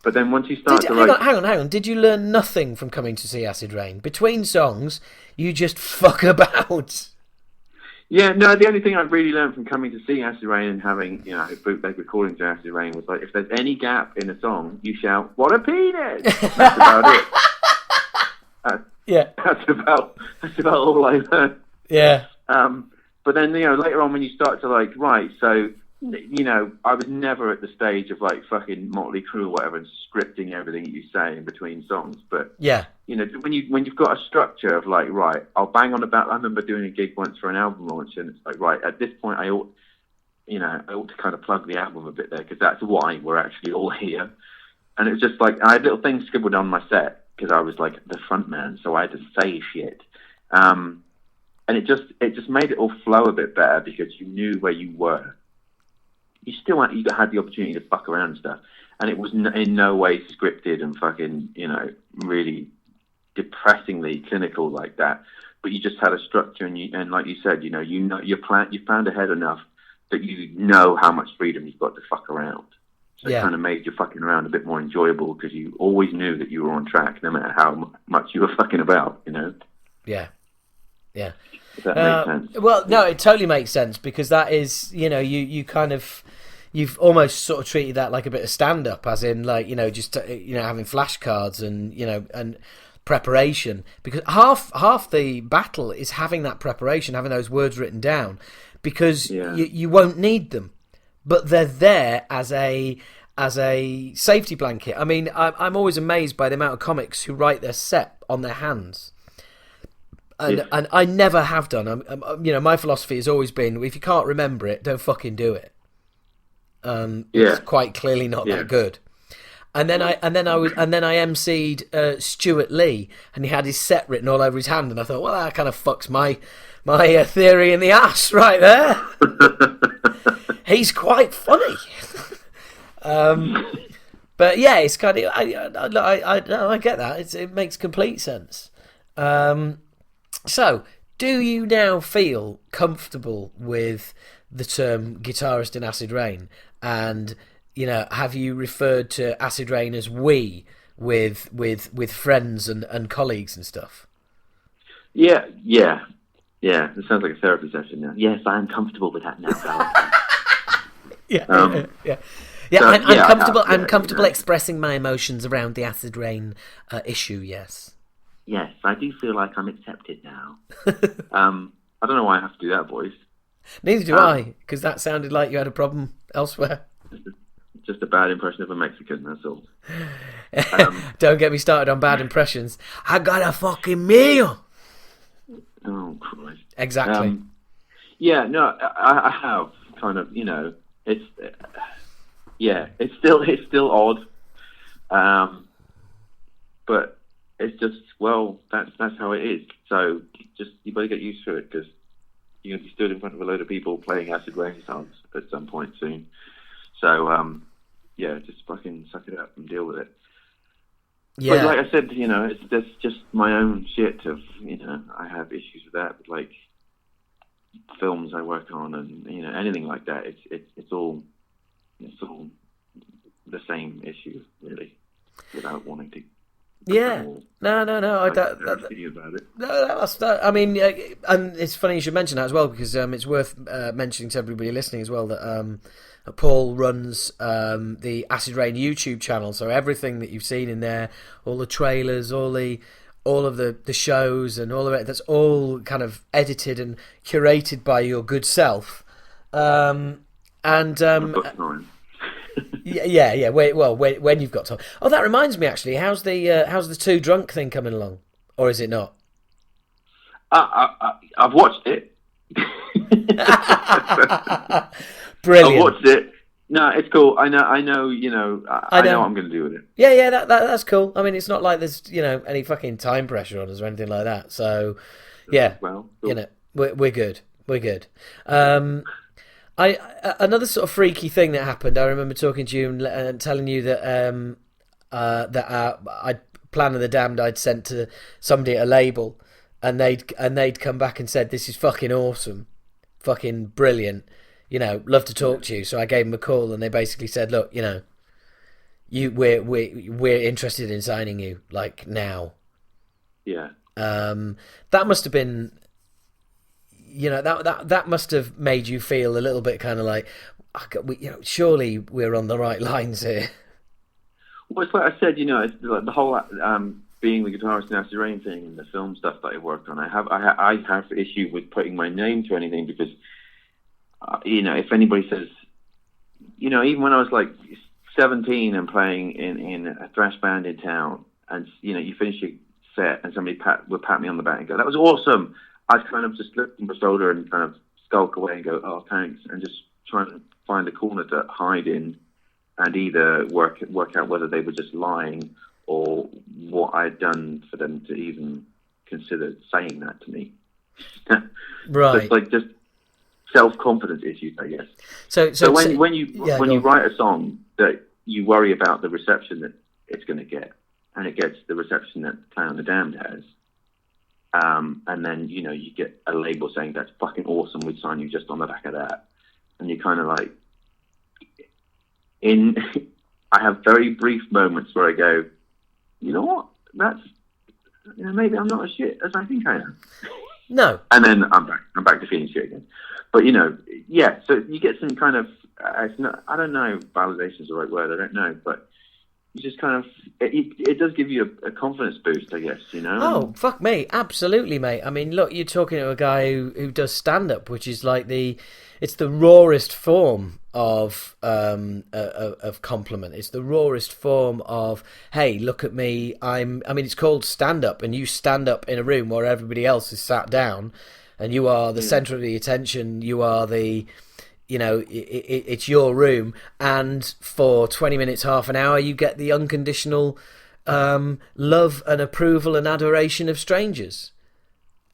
But then once you start hang on. Did you learn nothing from coming to see Acid Rain? Between songs, you just fuck about. Yeah, no, the only thing I really learned from coming to see Acid Rain and having, bootleg recordings of Acid Rain was like, if there's any gap in a song, you shout, "What a penis!" That's about it. That's about all I learned. Yeah. But then, later on when you start to I was never at the stage of like fucking Motley Crue or whatever and scripting everything you say in between songs. But when you've got a structure of like, right, I'll bang on about. I remember doing a gig once for an album launch, and it's like, right, at this point, I ought to kind of plug the album a bit there, because that's why we're actually all here. And it was just like, I had little things scribbled on my set because I was like the front man, so I had to say shit. And it just made it all flow a bit better because you knew where you were. You had the opportunity to fuck around and stuff, and it was in no way scripted and fucking, really depressingly clinical like that. But you just had a structure, and like you said, you found ahead enough that you know how much freedom you've got to fuck around. So it kind of made your fucking around a bit more enjoyable because you always knew that you were on track, no matter how much you were fucking about. Yeah. Yeah. Does that make sense? Well, no, it totally makes sense, because that is, you've almost sort of treated that like a bit of stand-up, as in like, just, having flashcards and, and preparation, because half the battle is having that preparation, having those words written down, because you won't need them, but they're there as a safety blanket. I mean, I'm always amazed by the amount of comics who write their set on their hands. And I never have done. My philosophy has always been, if you can't remember it, don't fucking do it. It's quite clearly not that good. And then I emceed Stuart Lee, and he had his set written all over his hand, and I thought, well, that kind of fucks my theory in the ass right there. He's quite funny. But yeah, it's kind of I get that. It makes complete sense. So, do you now feel comfortable with the term guitarist in Acid Rain? And, have you referred to Acid Rain as we with friends and colleagues and stuff? Yeah. It sounds like a therapy session now. Yes, I am comfortable with that now. Yeah. I'm comfortable expressing my emotions around the Acid Rain issue. Yes. Yes, I do feel like I'm accepted now. I don't know why I have to do that voice. Neither do I, because that sounded like you had a problem elsewhere. Just a bad impression of a Mexican, that's all. Don't get me started on bad impressions. I got a fucking meal. Oh, Christ. Exactly. I have kind of, it's still odd. But it's just, that's how it is. So you better get used to it, because you're going to be stood in front of a load of people playing Acid Rain songs at some point soon. So, just fucking suck it up and deal with it. Yeah. But like I said, that's just my own shit of, I have issues with that, with like films I work on and, anything like that. It's all the same issue, really, without wanting to. Yeah, no. I don't. About it. No, that's that. I mean, and it's funny you should mention that as well, because it's worth mentioning to everybody listening as well that Paul runs the Acid Rain YouTube channel. So everything that you've seen in there, all the trailers, all of the shows, and all of it, that's all kind of edited and curated by your good self. Yeah. When you've got time. Oh, that reminds me. Actually, how's the Too Drunk thing coming along, or is it not? I've watched it. Brilliant. I've watched it. No, it's cool. I know. I know what I'm going to do with it. Yeah. That's cool. I mean, it's not like there's any fucking time pressure on us or anything like that. So yeah, well, cool. We're good. We're good. Another sort of freaky thing that happened. I remember talking to you and telling you that I Plan of the Damned I'd sent to somebody at a label, and they'd come back and said, "This is fucking awesome, fucking brilliant. You know, love to talk to you." So I gave them a call, and they basically said, "Look, you know, we're interested in signing you, like, now." Yeah. That must have been, you know, that must have made you feel a little bit kind of like, you know, surely we're on the right lines here. Well, it's like I said, you know, it's like the whole being the guitarist in Acid Rain thing and the film stuff that I worked on. I have issue with putting my name to anything because, you know, if anybody says, you know, even when I was like 17 and playing in a thrash band in town, and you know, you finish your set and somebody would pat me on the back and go, "That was awesome," I'd kind of just look at my shoulder and kind of skulk away and go, "Oh, thanks," and just try to find a corner to hide in, and either work out whether they were just lying or what I'd done for them to even consider saying that to me. Right. So it's like just self-confidence issues, I guess. So when you write a song that you worry about the reception that it's going to get, and it gets the reception that Plan of the Damned has, and then, you know, you get a label saying, "That's fucking awesome, we'd sign you just on the back of that," and you kind of like, I have very brief moments where I go, "You know what? That's, you know, maybe I'm not as shit as I think I am." No. And then I'm back to feeling shit again. But, you know, yeah, so you get some kind of, I don't know if validation is the right word, I don't know, but you just kind of, it does give you a confidence boost, I guess, you know? Oh, fuck me, absolutely, mate. I mean, look, you're talking to a guy who does stand-up, which is like it's the rawest form of compliment. It's the rawest form of, "Hey, look at me. I mean, it's called stand-up, and you stand up in a room where everybody else is sat down, and you are the centre of the attention. You are the, you know, it's your room, and for 20 minutes, half an hour, you get the unconditional love and approval and adoration of strangers."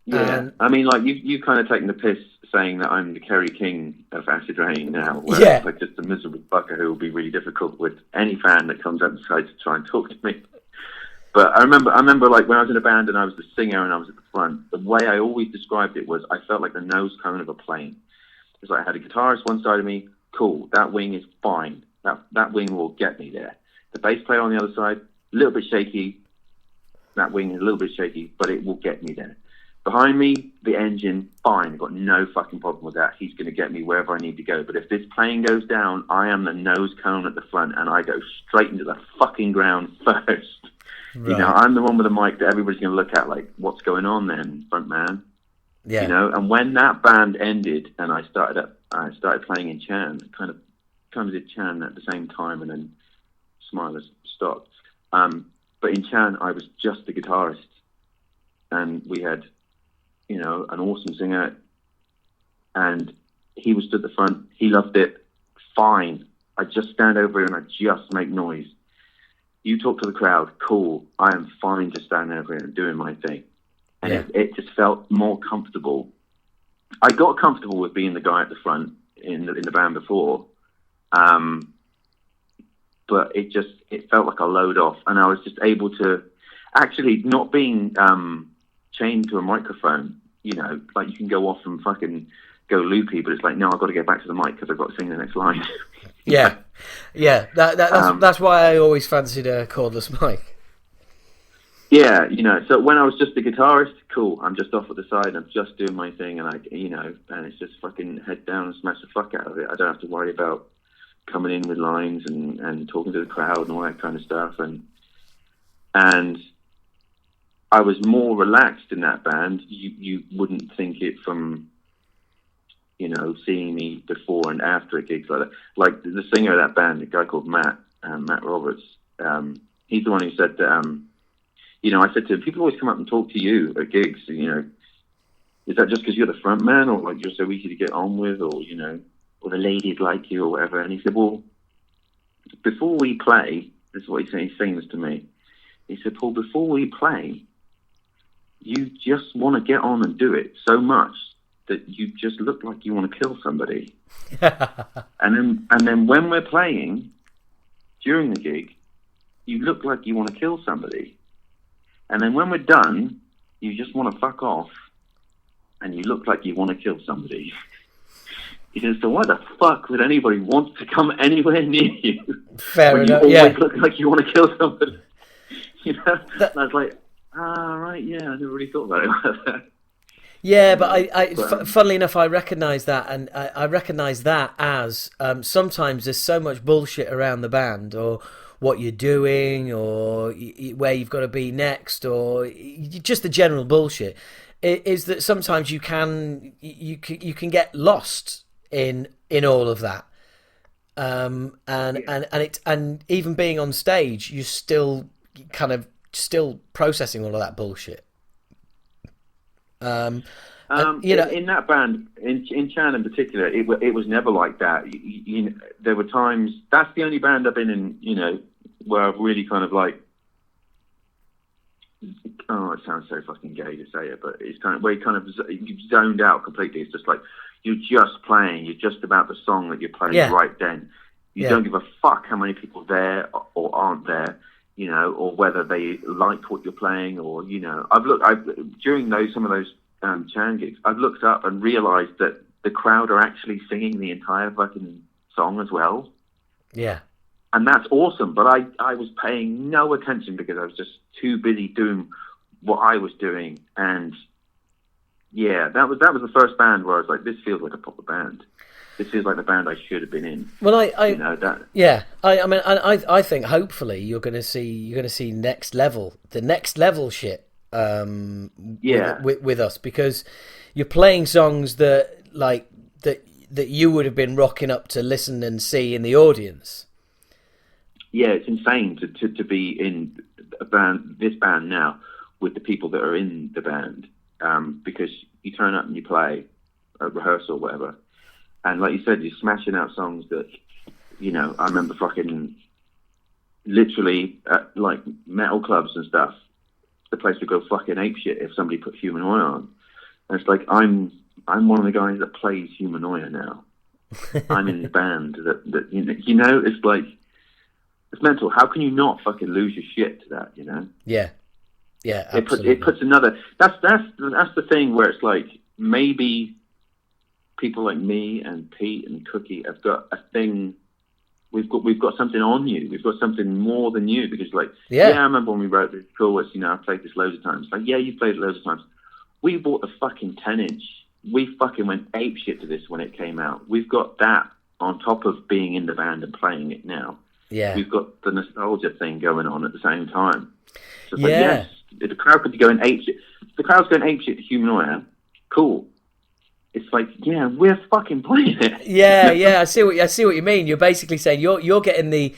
Yeah, I mean, like, you kind of taken the piss saying that I'm the Kerry King of Acid Rain now, where Yeah. it's like just a miserable fucker who will be really difficult with any fan that comes up and tries to try and talk to me. But I remember like when I was in a band and I was the singer and I was at the front, the way I always described it was I felt like the nose cone of a plane. It's like I had a guitarist one side of me, cool, that wing is fine. That wing will get me there. The bass player on the other side, a little bit shaky. That wing is a little bit shaky, but it will get me there. Behind me, the engine, fine. I've got no fucking problem with that. He's going to get me wherever I need to go. But if this plane goes down, I am the nose cone at the front, and I go straight into the fucking ground first. Right. You know, I'm the one with the mic that everybody's going to look at like, "What's going on then, front man?" Yeah. You know, and when that band ended and I started playing in Chan, kind of did Chan at the same time, and then Smilers stopped. But in Chan, I was just the guitarist, and we had, you know, an awesome singer, and he was stood at the front. He loved it. Fine. I just stand over here and I just make noise. You talk to the crowd. Cool. I am fine just standing over here and doing my thing. And it just felt more comfortable. I got comfortable with being the guy at the front in the band before, but it felt like a load off, and I was just able to actually not being chained to a microphone. You know, like you can go off and fucking go loopy, but it's like, no, I've got to get back to the mic because I've got to sing the next line. Yeah. That's why I always fancied a cordless mic. Yeah, you know, so when I was just the guitarist, cool, I'm just off at the side, I'm just doing my thing, and and it's just fucking head down and smash the fuck out of it. I don't have to worry about coming in with lines and talking to the crowd and all that kind of stuff. And I was more relaxed in that band. You wouldn't think it from, you know, seeing me before and after gigs like that. Like the singer of that band, a guy called Matt Roberts, he's the one who said that, you know, I said to him, people always come up and talk to you at gigs, you know, is that just because you're the front man, or like you're so easy to get on with, or, you know, or the ladies like you or whatever? And he said, well, before we play, this is what he's saying, he's saying this to me. He said, Paul, before we play, you just want to get on and do it so much that you just look like you want to kill somebody. and then when we're playing, during the gig, you look like you want to kill somebody. And then when we're done, you just want to fuck off, and you look like you want to kill somebody. He says, so why the fuck would anybody want to come anywhere near you? Fair enough, you always look like you want to kill somebody. You know? And I was like, right, yeah, I never really thought about it like that. Yeah, but funnily enough, I recognise that, and I recognise that as sometimes there's so much bullshit around the band, or what you're doing, or where you've got to be next, or just the general bullshit. Is that sometimes you can get lost in all of that, and even being on stage, you're still processing all of that bullshit. In that band, in Chan in particular, it was never like that. There were times. That's the only band I've been in, where I've really kind of like. Oh, it sounds so fucking gay to say it, but it's kind of where you've zoned out completely. It's just like you're just playing. You're just about the song that you're playing right then. You don't give a fuck how many people are there or aren't there, or whether they like what you're playing, or during some of those Chan gigs, I've looked up and realised that the crowd are actually singing the entire fucking song as well. Yeah. And that's awesome, but I was paying no attention because I was just too busy doing what I was doing. And yeah, that was the first band where I was like, this feels like a proper band. This feels like the band I should have been in. Well, I think hopefully you're going to see the next level shit with us, because you're playing songs that you would have been rocking up to listen and see in the audience. Yeah, it's insane to be in this band now with the people that are in the band, because you turn up and you play a rehearsal or whatever, and like you said, you're smashing out songs that, I remember fucking literally at like metal clubs and stuff, the place would go fucking apeshit if somebody put Humanoia on. And it's like, I'm one of the guys that plays Humanoia now. I'm in the band that it's like, it's mental. How can you not fucking lose your shit to that, Yeah. Yeah, absolutely. It puts another... That's the thing where it's like, maybe people like me and Pete and Cookie have got a thing... We've got something on you. We've got something more than you, because I remember when we wrote this chorus, I've played this loads of times. Like, yeah, you've played it loads of times. We bought the fucking 10-inch. We fucking went apeshit to this when it came out. We've got that on top of being in the band and playing it now. Yeah, we've got the nostalgia thing going on at the same time. So it's like, yes, the crowd could be going apeshit. The crowd's going apeshit to Humanoia. Cool. It's like, yeah, we're fucking playing it. Yeah, I see what you mean. You're basically saying you're getting the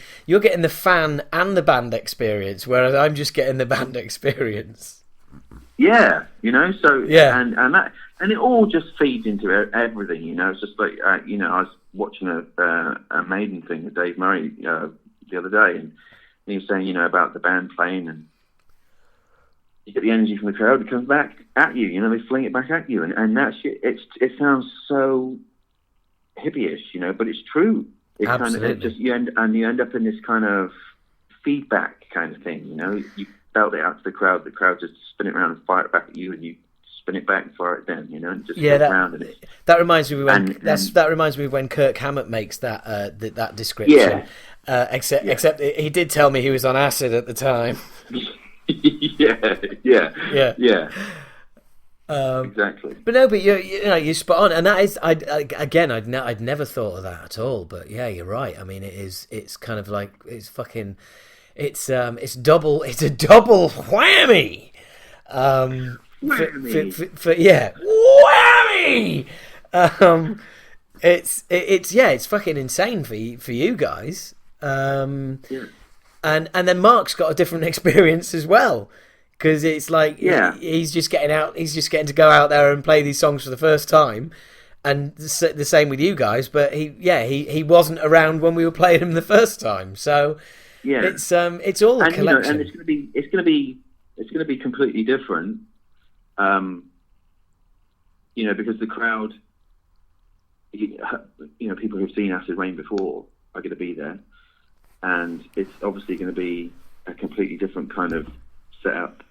fan and the band experience, whereas I'm just getting the band experience. Yeah, so yeah, and it all just feeds into everything. It's just like I was watching a Maiden thing with Dave Murray the other day, and he was saying about the band playing, and you get the energy from the crowd, it comes back at you. They fling it back at you, and that shit. It sounds so hippie-ish, but it's true. It Absolutely. You end up in this kind of feedback kind of thing. You belt it out to the crowd just spin it around and fire it back at you, and you spin it back and fire it then, and just goes around. And that reminds me that reminds me of when Kirk Hammett makes that description. Yeah. Except he did tell me he was on acid at the time. yeah. Exactly. But no, but you're spot on, and that is I'd never thought of that at all. But yeah, you're right. I mean, it's kind of like it's a double whammy. Whammy. It's fucking insane for you guys. And then Mark's got a different experience as well, because it's like he's just getting to go out there and play these songs for the first time, and the same with you guys. But he wasn't around when we were playing them the first time, so it's all a collection. And it's going to be completely different, because the crowd, people who've seen Acid Rain before are going to be there. And it's obviously going to be a completely different kind of setup.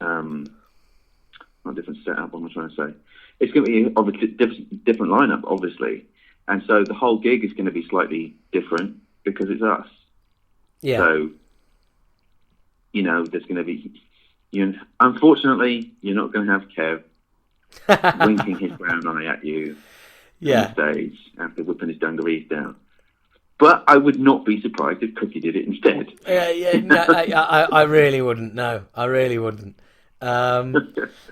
not different setup. What am I trying to say? It's going to be obviously different lineup, obviously, and so the whole gig is going to be slightly different because it's us. Yeah. So, there's going to be. Unfortunately, you're not going to have Kev winking his brown eye at you on stage after whipping his dungarees down. But I would not be surprised if Cookie did it instead. No, I really wouldn't. No, I really wouldn't. No,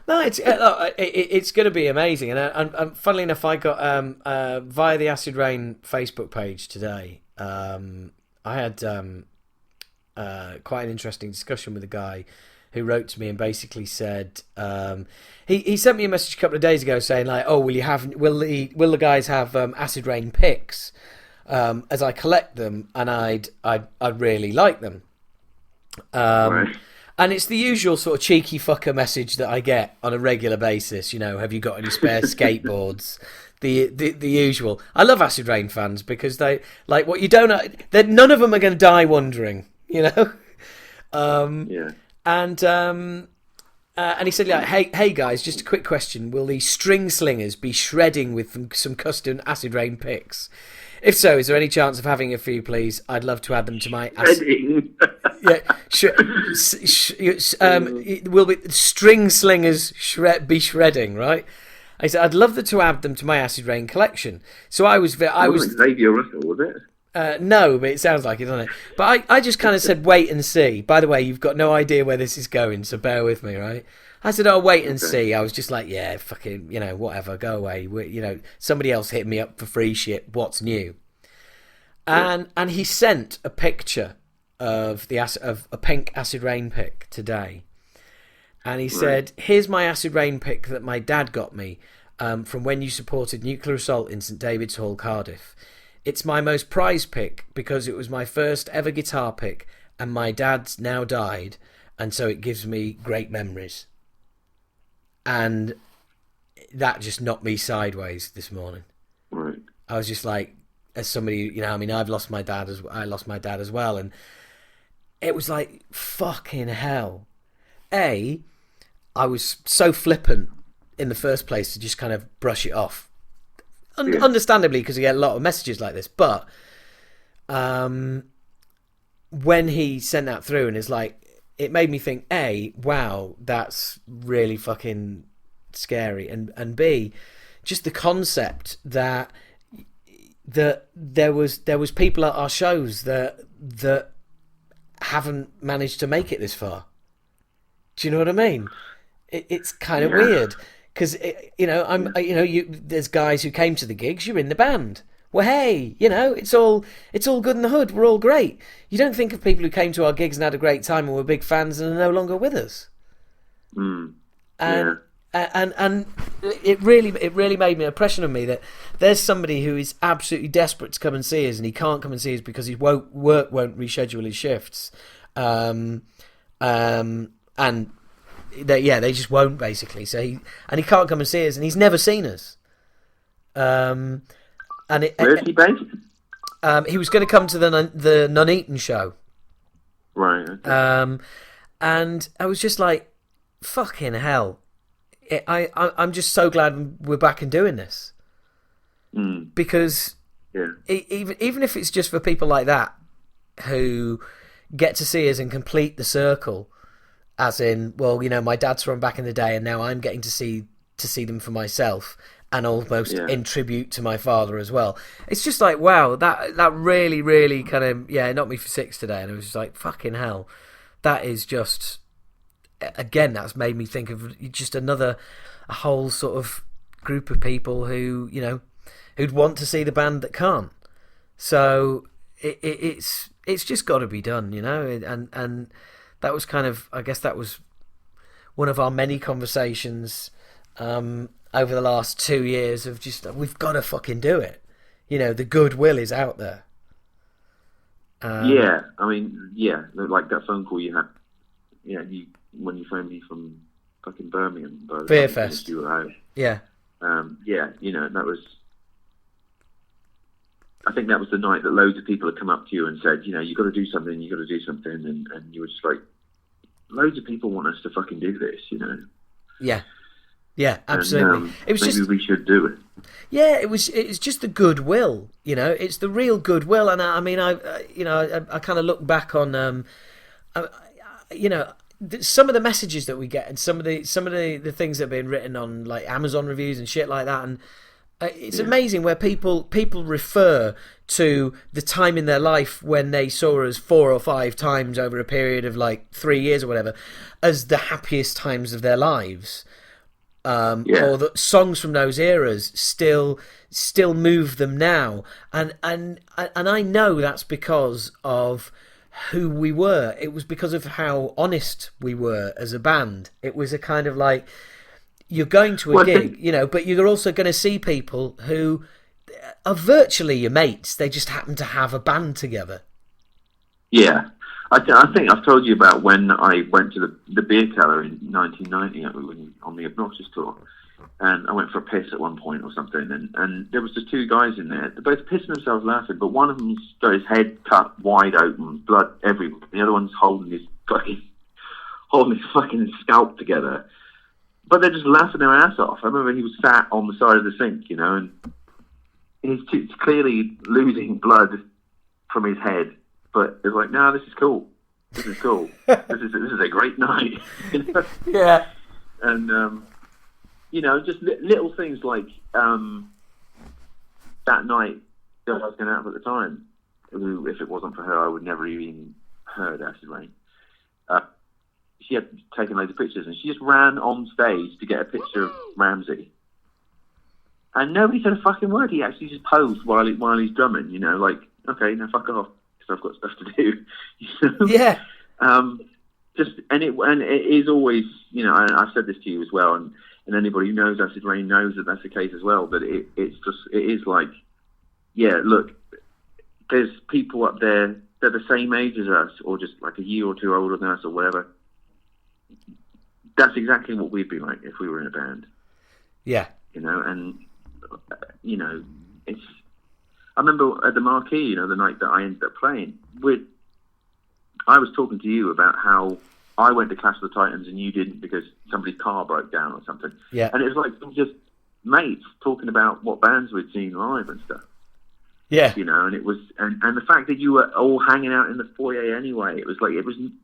it's going to be amazing. And funnily enough, I got via the Acid Rain Facebook page today. I had quite an interesting discussion with a guy who wrote to me and basically said he sent me a message a couple of days ago saying like, oh, will the guys have Acid Rain picks as I collect them, and I'd really like them. Right. And it's the usual sort of cheeky fucker message that I get on a regular basis. Have you got any spare skateboards? The usual. I love Acid Rain fans because they like what you don't. None of them are going to die wondering. Yeah. And he said, like, hey guys, just a quick question: will the string slingers be shredding with some custom Acid Rain picks? If so, is there any chance of having a few, please? I'd love to add them to my. Will the string slingers be shredding? Right? I said I'd love to add them to my Acid Rain collection. So I was Xavier Russell, was it? No, but it sounds like it, doesn't it? But I just kind of said, wait and see. By the way, you've got no idea where this is going, so bear with me, right? I said, oh, wait and see. I was just like, yeah, fucking, whatever, go away. Somebody else hit me up for free shit. What's new? And he sent a picture of a pink Acid Rain pick today. And he said, here's my Acid Rain pick that my dad got me from when you supported Nuclear Assault in St David's Hall, Cardiff. It's my most prized pick because it was my first ever guitar pick and my dad's now died, and so it gives me great memories. And that just knocked me sideways this morning. Right. I was just like, as somebody, I've lost my dad I lost my dad as well, and it was like, fucking hell. I was so flippant in the first place to just kind of brush it off. Understandably, because you get a lot of messages like this, but when he sent that through and it's like, it made me think, A, wow, that's really fucking scary, and B, just the concept that there was people at our shows that haven't managed to make it this far. Do you know what I mean? It's kind of weird. Because there's guys who came to the gigs. You're in the band. Well, hey, it's all good in the hood. We're all great. You don't think of people who came to our gigs and had a great time and were big fans and are no longer with us. And it really made an impression on me that there's somebody who is absolutely desperate to come and see us, and he can't come and see us because his work won't reschedule his shifts. And they just won't, basically. So he can't come and see us, and he's never seen us. Where is he based? He was going to come to the Nuneaton show. Right. Okay. And I was just like, fucking hell. I'm just so glad we're back and doing this. Because even if it's just for people like that who get to see us and complete the circle, as in, well, my dad's from back in the day, and now I'm getting to see them for myself, and almost in tribute to my father as well. It's just like, wow, that really, really kind of it knocked me for six today, and it was just like, fucking hell, that is just, again, that's made me think of just a whole sort of group of people who who'd want to see the band that can't. So it's just got to be done, and that was kind of, I guess that was one of our many conversations over the last 2 years of just, we've got to fucking do it. The goodwill is out there. Like that phone call you had, when you phoned me from fucking Birmingham. Beerfest. Yeah. That was, I think that was the night that loads of people had come up to you and said, you got to do something, and you were just like, loads of people want us to fucking do this, you know. Yeah, absolutely. And, It was maybe just, we should do it. yeah, it's just the goodwill, you know. It's the real goodwill, and I mean, I kind of look back on, you know, some of the messages that we get, and some of the things that have been written on like Amazon reviews and shit like that, and it's amazing where people refer to the time in their life when they saw us 4 or 5 times over a period of like 3 years or whatever as the happiest times of their lives. Or the songs from those eras still move them now, and I know that's because of who we were. It was because of how honest we were as a band. It was a kind of like, you're going to a gig, you know, but you're also going to see people who are virtually your mates. They just happen to have a band together. Yeah. I think I've told you about when I went to the beer cellar in 1990 on the Obnoxious tour, and I went for a piss at one point or something, and there was just 2 guys in there. They're both pissing themselves laughing, but one of them's got his head cut wide open, blood everywhere. The other one's holding his fucking scalp together. But they're just laughing their ass off. I remember he was sat on the side of the sink, you know, and he's clearly losing blood from his head. But it's like, no, this is cool. This is cool. this is a great night. You know? Yeah. And you know, just little things like that night that I was going out at the time. Who, if it wasn't for her, I would never even heard Acid Rain. She had taken loads of pictures, and she just ran on stage to get a picture of Ramsey. And nobody said a fucking word. He actually just posed while he's drumming. You know, like, okay, now fuck off. I've got stuff to do. You know? Yeah. And it is always, you know, and I've said this to you as well, and anybody who knows Acid Rain knows that that's the case as well. But it is like, yeah, look, there's people up there that are the same age as us, or just like a year or 2 older than us, or whatever. That's exactly what we'd be like if we were in a band. Yeah. You know, and you know, it's. I remember at the Marquee, you know, the night that I ended up playing, I was talking to you about how I went to Clash of the Titans and you didn't because somebody's car broke down or something. Yeah. And it was like just mates talking about what bands we'd seen live and stuff. Yeah. You know, and it was, and the fact that you were all hanging out in the foyer anyway, it was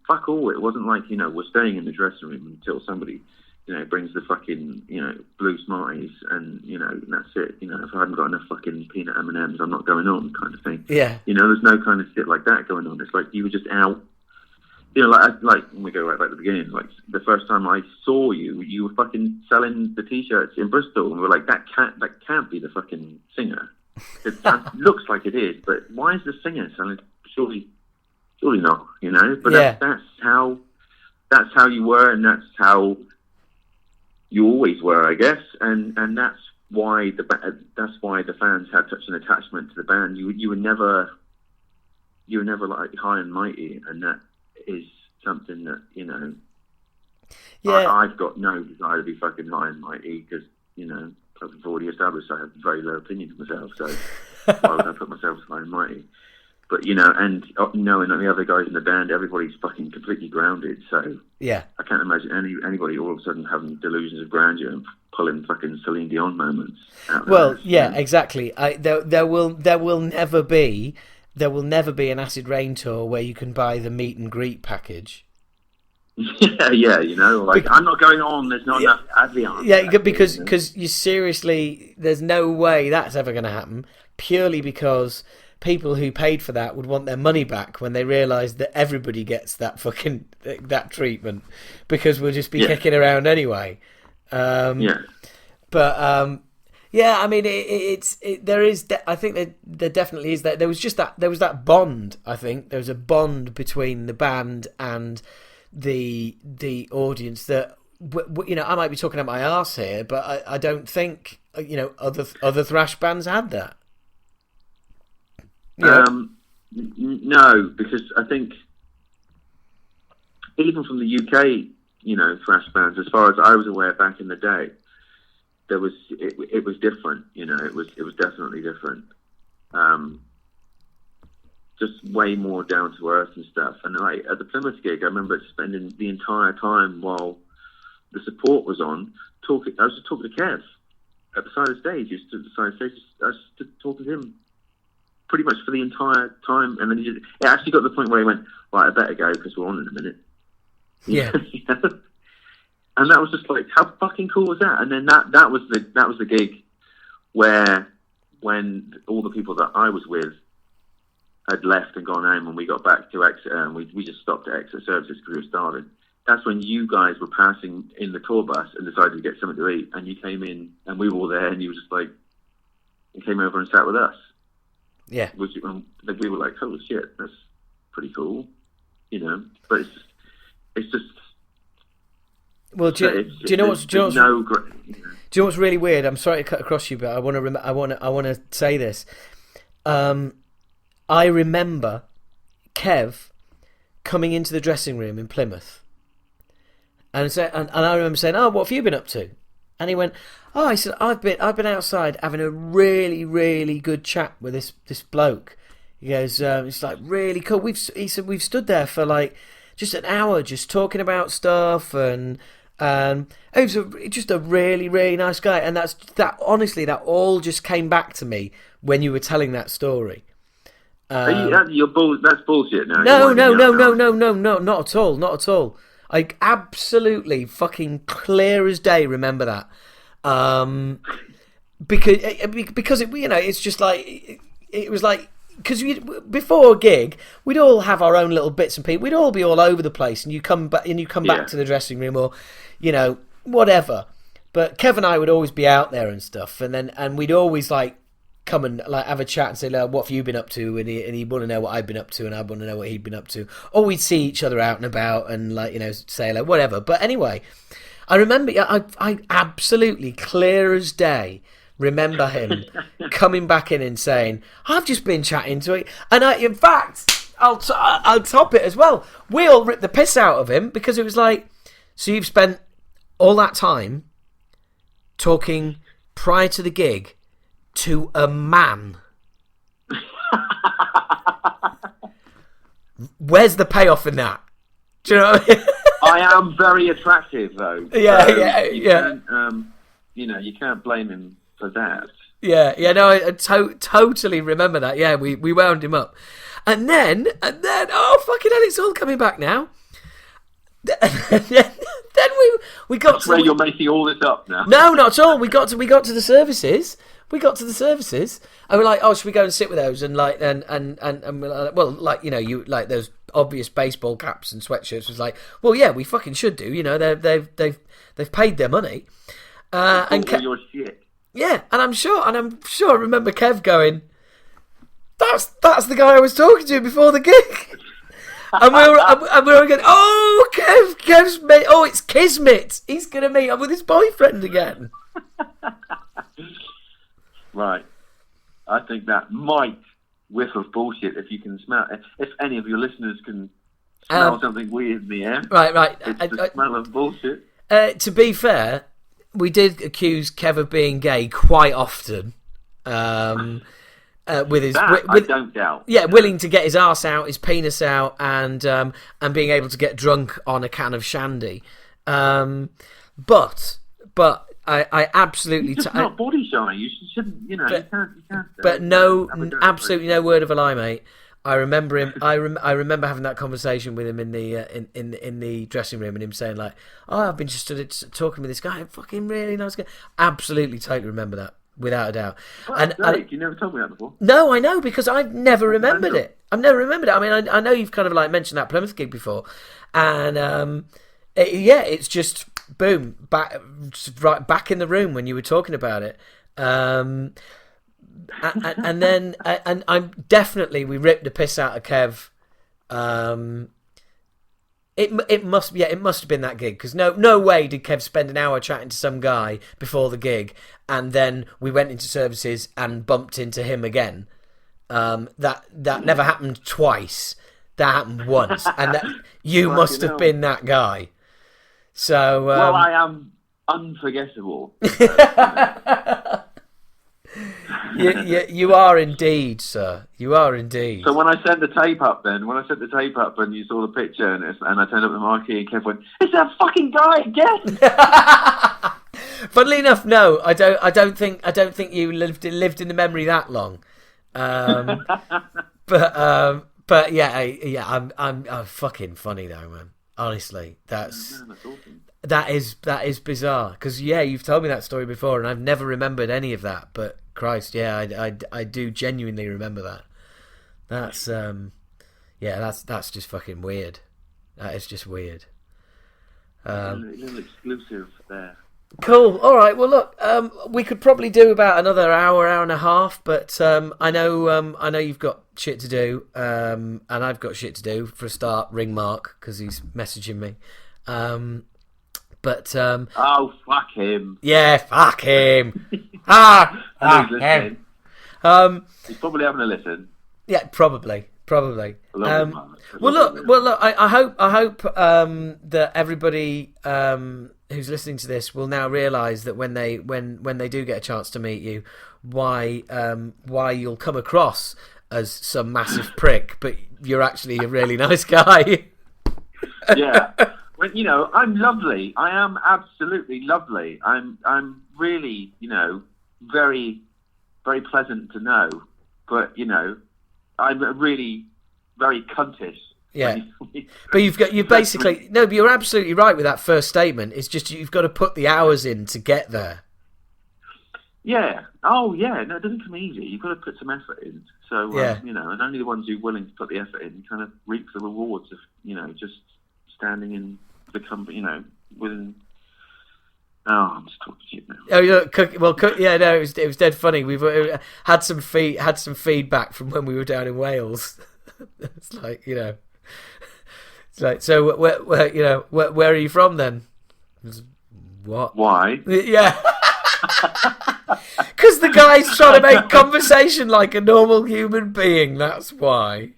fuck all. It wasn't like, you know, we're staying in the dressing room until somebody, you know, brings the fucking, you know, blue Smarties and, you know, and that's it. You know, if I haven't got enough fucking peanut M&Ms, I'm not going on, kind of thing. Yeah. You know, there's no kind of shit like that going on. It's like you were just out. You know, like when we go right back to the beginning, like the first time I saw you, you were fucking selling the T-shirts in Bristol, and we were like, that can't be the fucking singer. It looks like it is, but why is the singer selling? Surely not. You know, but yeah. that's how you were, and that's how you always were, I guess, and that's why the fans had such an attachment to the band. You were never like high and mighty, and that is something that, you know, yeah. I've got no desire to be fucking high and mighty because, you know, I've already established I have a very low opinion of myself, so why would I put myself high and mighty? But, you know, and knowing that the other guys in the band, everybody's fucking completely grounded, so yeah, I can't imagine anybody all of a sudden having delusions of grandeur and pulling fucking Celine Dion moments out. Well, yeah, exactly. There will never be an Acid Rain tour where you can buy the meet and greet package. Yeah, you know, like, I'm not going on, there's not enough Advion. Yeah, because you seriously, there's no way that's ever going to happen, purely because people who paid for that would want their money back when they realise that everybody gets that fucking that treatment, because we'll just be kicking around anyway. Yeah. But yeah, I mean, there is. I think that there definitely is that. There was that bond. I think there was a bond between the band and the audience that, you know, I might be talking out my arse here, but I don't think, you know, other thrash bands had that. You know? No, because I think even from the UK, you know, thrash bands, as far as I was aware back in the day, it was different. You know, it was definitely different. just way more down to earth and stuff. And like at the Plymouth gig, I remember spending the entire time while the support was on talking. I was just talking to Kev at the side of the stage. He stood at the side of the stage. I was just talking to him pretty much for the entire time. And then it actually got to the point where he went, "Right, I better go because we're on in a minute." Yeah. And that was just like, how fucking cool was that? And then that was the gig where when all the people that I was with had left and gone home, and we got back to Exeter, and we just stopped at Exeter services because we were starving. That's when you guys were passing in the tour bus and decided to get something to eat, and you came in, and we were all there, and you were just like, you came over and sat with us. Yeah. We were like, holy shit, that's pretty cool, you know. But it's just. Well, do you know what's really weird? I'm sorry to cut across you, but I want to say this. I remember Kev coming into the dressing room in Plymouth, and I remember saying, "Oh, what have you been up to?" And he went, "Oh," I said, "I've been outside having a really, really good chat with this bloke." He goes, "It's like really cool." He said we've stood there for like just an hour, just talking about stuff, and he was just a really, really nice guy. And honestly, that all just came back to me when you were telling that story. That's bullshit now. No, not at all, not at all. I absolutely fucking clear as day remember that. Because it's just like it was like, because before a gig we'd all have our own little bits and pieces. We'd all be all over the place, and you come back to the dressing room, or whatever. But Kev and I would always be out there and stuff, and we'd always like come and like have a chat and say, like, what have you been up to? And he'd want to know what I'd been up to, and I'd want to know what he'd been up to. Or we'd see each other out and about and like, say like whatever. But anyway, I remember, I absolutely clear as day remember him coming back in and saying, "I've just been chatting to it," and in fact, I'll top it as well. We all ripped the piss out of him because it was like, so you've spent all that time talking prior to the gig to a man. Where's the payoff in that? Do you know what I mean? I am very attractive, though. Yeah. You can't blame him for that. Yeah. No, I totally remember that. Yeah, we wound him up, and then, oh fucking hell, it's all coming back now. Then we got to. You're making all this up now. No, not at all. We got to the services. And we're like, oh, should we go and sit with those? And like, and we're like, well, like, you like those obvious baseball caps and sweatshirts. Was like, well, yeah, we fucking should do. They've paid their money. And your shit. Yeah, and I'm sure I remember Kev going, that's the guy I was talking to before the gig. And we were going, oh, Kev's mate. Oh, it's Kismet. He's gonna meet up with his boyfriend again. Right. I think that might whiff of bullshit if you can smell it. If any of your listeners can smell something weird in the air. Right. It's the smell of bullshit. To be fair, we did accuse Kev of being gay quite often. With his, I don't doubt. Yeah, willing to get his arse out, his penis out, and being able to get drunk on a can of shandy. But I absolutely. You're just not body shy. You shouldn't. You can't. But absolutely no word of a lie, mate. I remember him. I remember having that conversation with him in the dressing room, and him saying like, "Oh, I've been just talking with this guy, fucking really nice guy." Absolutely, totally remember that. Without a doubt. Well, you never told me that before. No, I know, because I've never remembered it. I've never remembered it. I mean, I know you've kind of like mentioned that Plymouth gig before, and it's just boom, right back in the room when you were talking about it, and then I'm definitely we ripped the piss out of Kev. It must have been that gig, because no way did Kev spend an hour chatting to some guy before the gig, and then we went into services and bumped into him again. That never happened twice. That happened once, and that you must have been that guy. So well, I am unforgettable. You are indeed, sir. You are indeed. So when I sent the tape up, and you saw the picture, and I turned up the marquee, and Kev went, "It's that fucking guy again." Funnily enough, no, I don't think you lived in the memory that long. But yeah, I'm fucking funny though, man. Honestly, that's awesome. that is bizarre because you've told me that story before, and I've never remembered any of that. But Christ, I do genuinely remember that. That's that's just fucking weird. That is just weird. A little exclusive there. Cool. All right. Well, look, we could probably do about another hour and a half, but I know you've got shit to do, and I've got shit to do. For a start, ring Mark because he's messaging me. Oh, fuck him. Yeah, fuck him. Fuck him. He's probably having a listen. Yeah, probably. Well, look. I hope that everybody who's listening to this will now realise that when they do get a chance to meet you, why you'll come across as some massive prick, but you're actually a really nice guy. Yeah. Well, I'm lovely. I am absolutely lovely. I'm really, very, very pleasant to know. But, I'm really very cuntish. Yeah. But you're absolutely right with that first statement. It's just you've got to put the hours in to get there. Yeah. Oh, yeah. No, it doesn't come easy. You've got to put some effort in. So, and only the ones who are willing to put the effort in kind of reap the rewards of, just standing in the company, within... Oh, I'm just talking shit now. Oh, it was dead funny. We've had some feedback from when we were down in Wales. It's like, it's like, so where are you from then? What? Why? Yeah. Because the guy's trying to make conversation like a normal human being. That's why.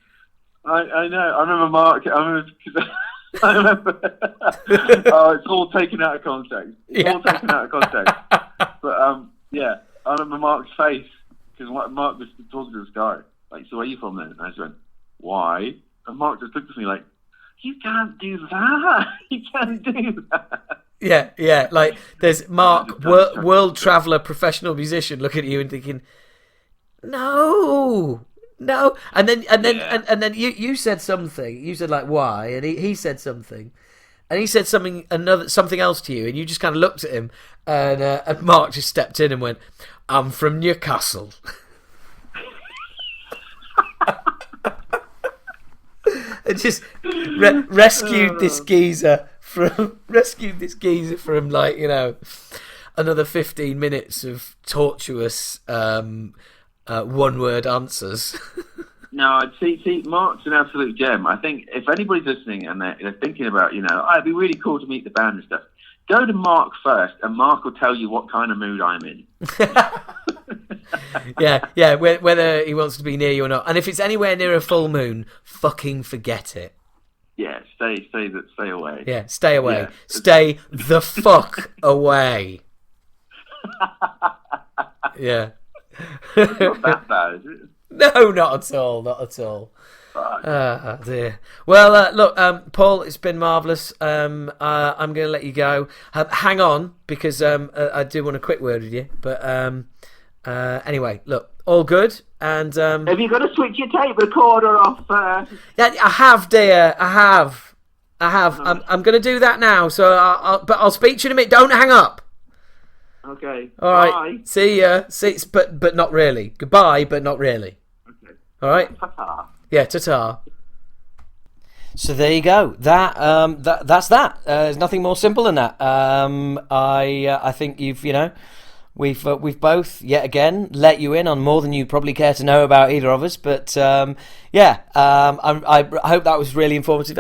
I know. I remember Mark. I remember. Oh, it's all taken out of context. But I remember Mark's face because Mark was talking to this guy. Like, so where are you from then? And I just went, why? And Mark just looked at me like, you can't do that. You can't do that. Yeah. Like there's Mark, world traveller, professional musician, looking at you and thinking, no. And then you said something. You said like why, and he said something, and he said something else to you, and you just kind of looked at him, and Mark just stepped in and went, "I'm from Newcastle." And just rescued this geezer from like another 15 minutes of tortuous one-word answers. No, see, Mark's an absolute gem. I think if anybody's listening and they're thinking about, it'd be really cool to meet the band and stuff, go to Mark first, and Mark will tell you what kind of mood I'm in. yeah, whether he wants to be near you or not. And if it's anywhere near a full moon, fucking forget it. Yeah, stay away. Yeah, stay away. Yeah. Stay the fuck away. Yeah. It's not that bad, is it? No, not at all. Oh dear. Well, look, Paul, it's been marvellous. I'm going to let you go. Hang on, because I do want a quick word with you. But anyway, look, all good. And have you got to switch your tape recorder off first? Yeah, I have, dear. I have. I'm going to do that now. So, I'll speak to you in a minute. Don't hang up. Okay. All right. Bye. See ya. But not really. Goodbye, but not really. Okay. All right. Ta-ta. Yeah, ta-ta. So there you go. That's that. There's nothing more simple than that. I think we've both yet again let you in on more than you probably care to know about either of us. But I hope that was really informative.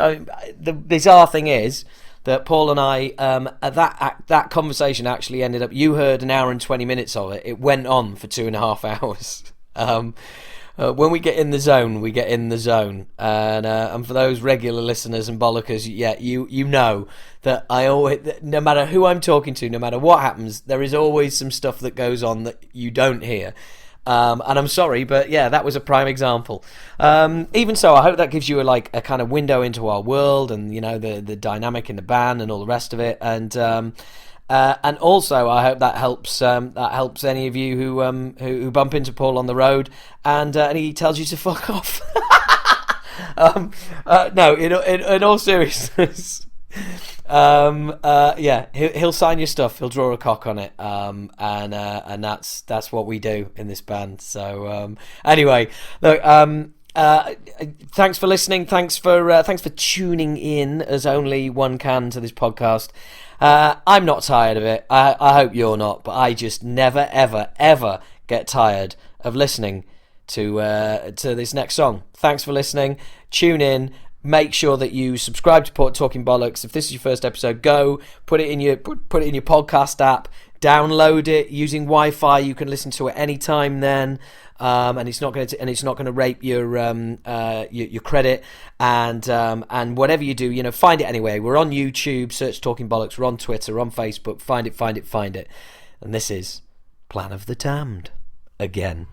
The bizarre thing is that Paul and I, that conversation actually ended up. You heard an hour and 20 minutes of it. It went on for 2.5 hours. When we get in the zone, we get in the zone. And for those regular listeners and bollockers, you know that I always, no matter who I'm talking to, no matter what happens, there is always some stuff that goes on that you don't hear. And I'm sorry, but yeah, that was a prime example. Even so, I hope that gives you a kind of window into our world, and the dynamic in the band and all the rest of it. And also, I hope that helps any of you who bump into Paul on the road and he tells you to fuck off. No, in all seriousness. He'll sign your stuff. He'll draw a cock on it, and that's what we do in this band. So anyway, look, thanks for listening. Thanks for tuning in, as only one can, to this podcast. I'm not tired of it. I hope you're not, but I just never, ever, ever get tired of listening to this next song. Thanks for listening. Tune in. Make sure that you subscribe to Talking Bollocks. If this is your first episode, go put it in your podcast app. Download it using Wi-Fi. You can listen to it anytime then, and it's not going to rape your credit. And whatever you do, find it anyway. We're on YouTube. Search Talking Bollocks. We're on Twitter. We're on Facebook. Find it. And this is Plan of the Damned again.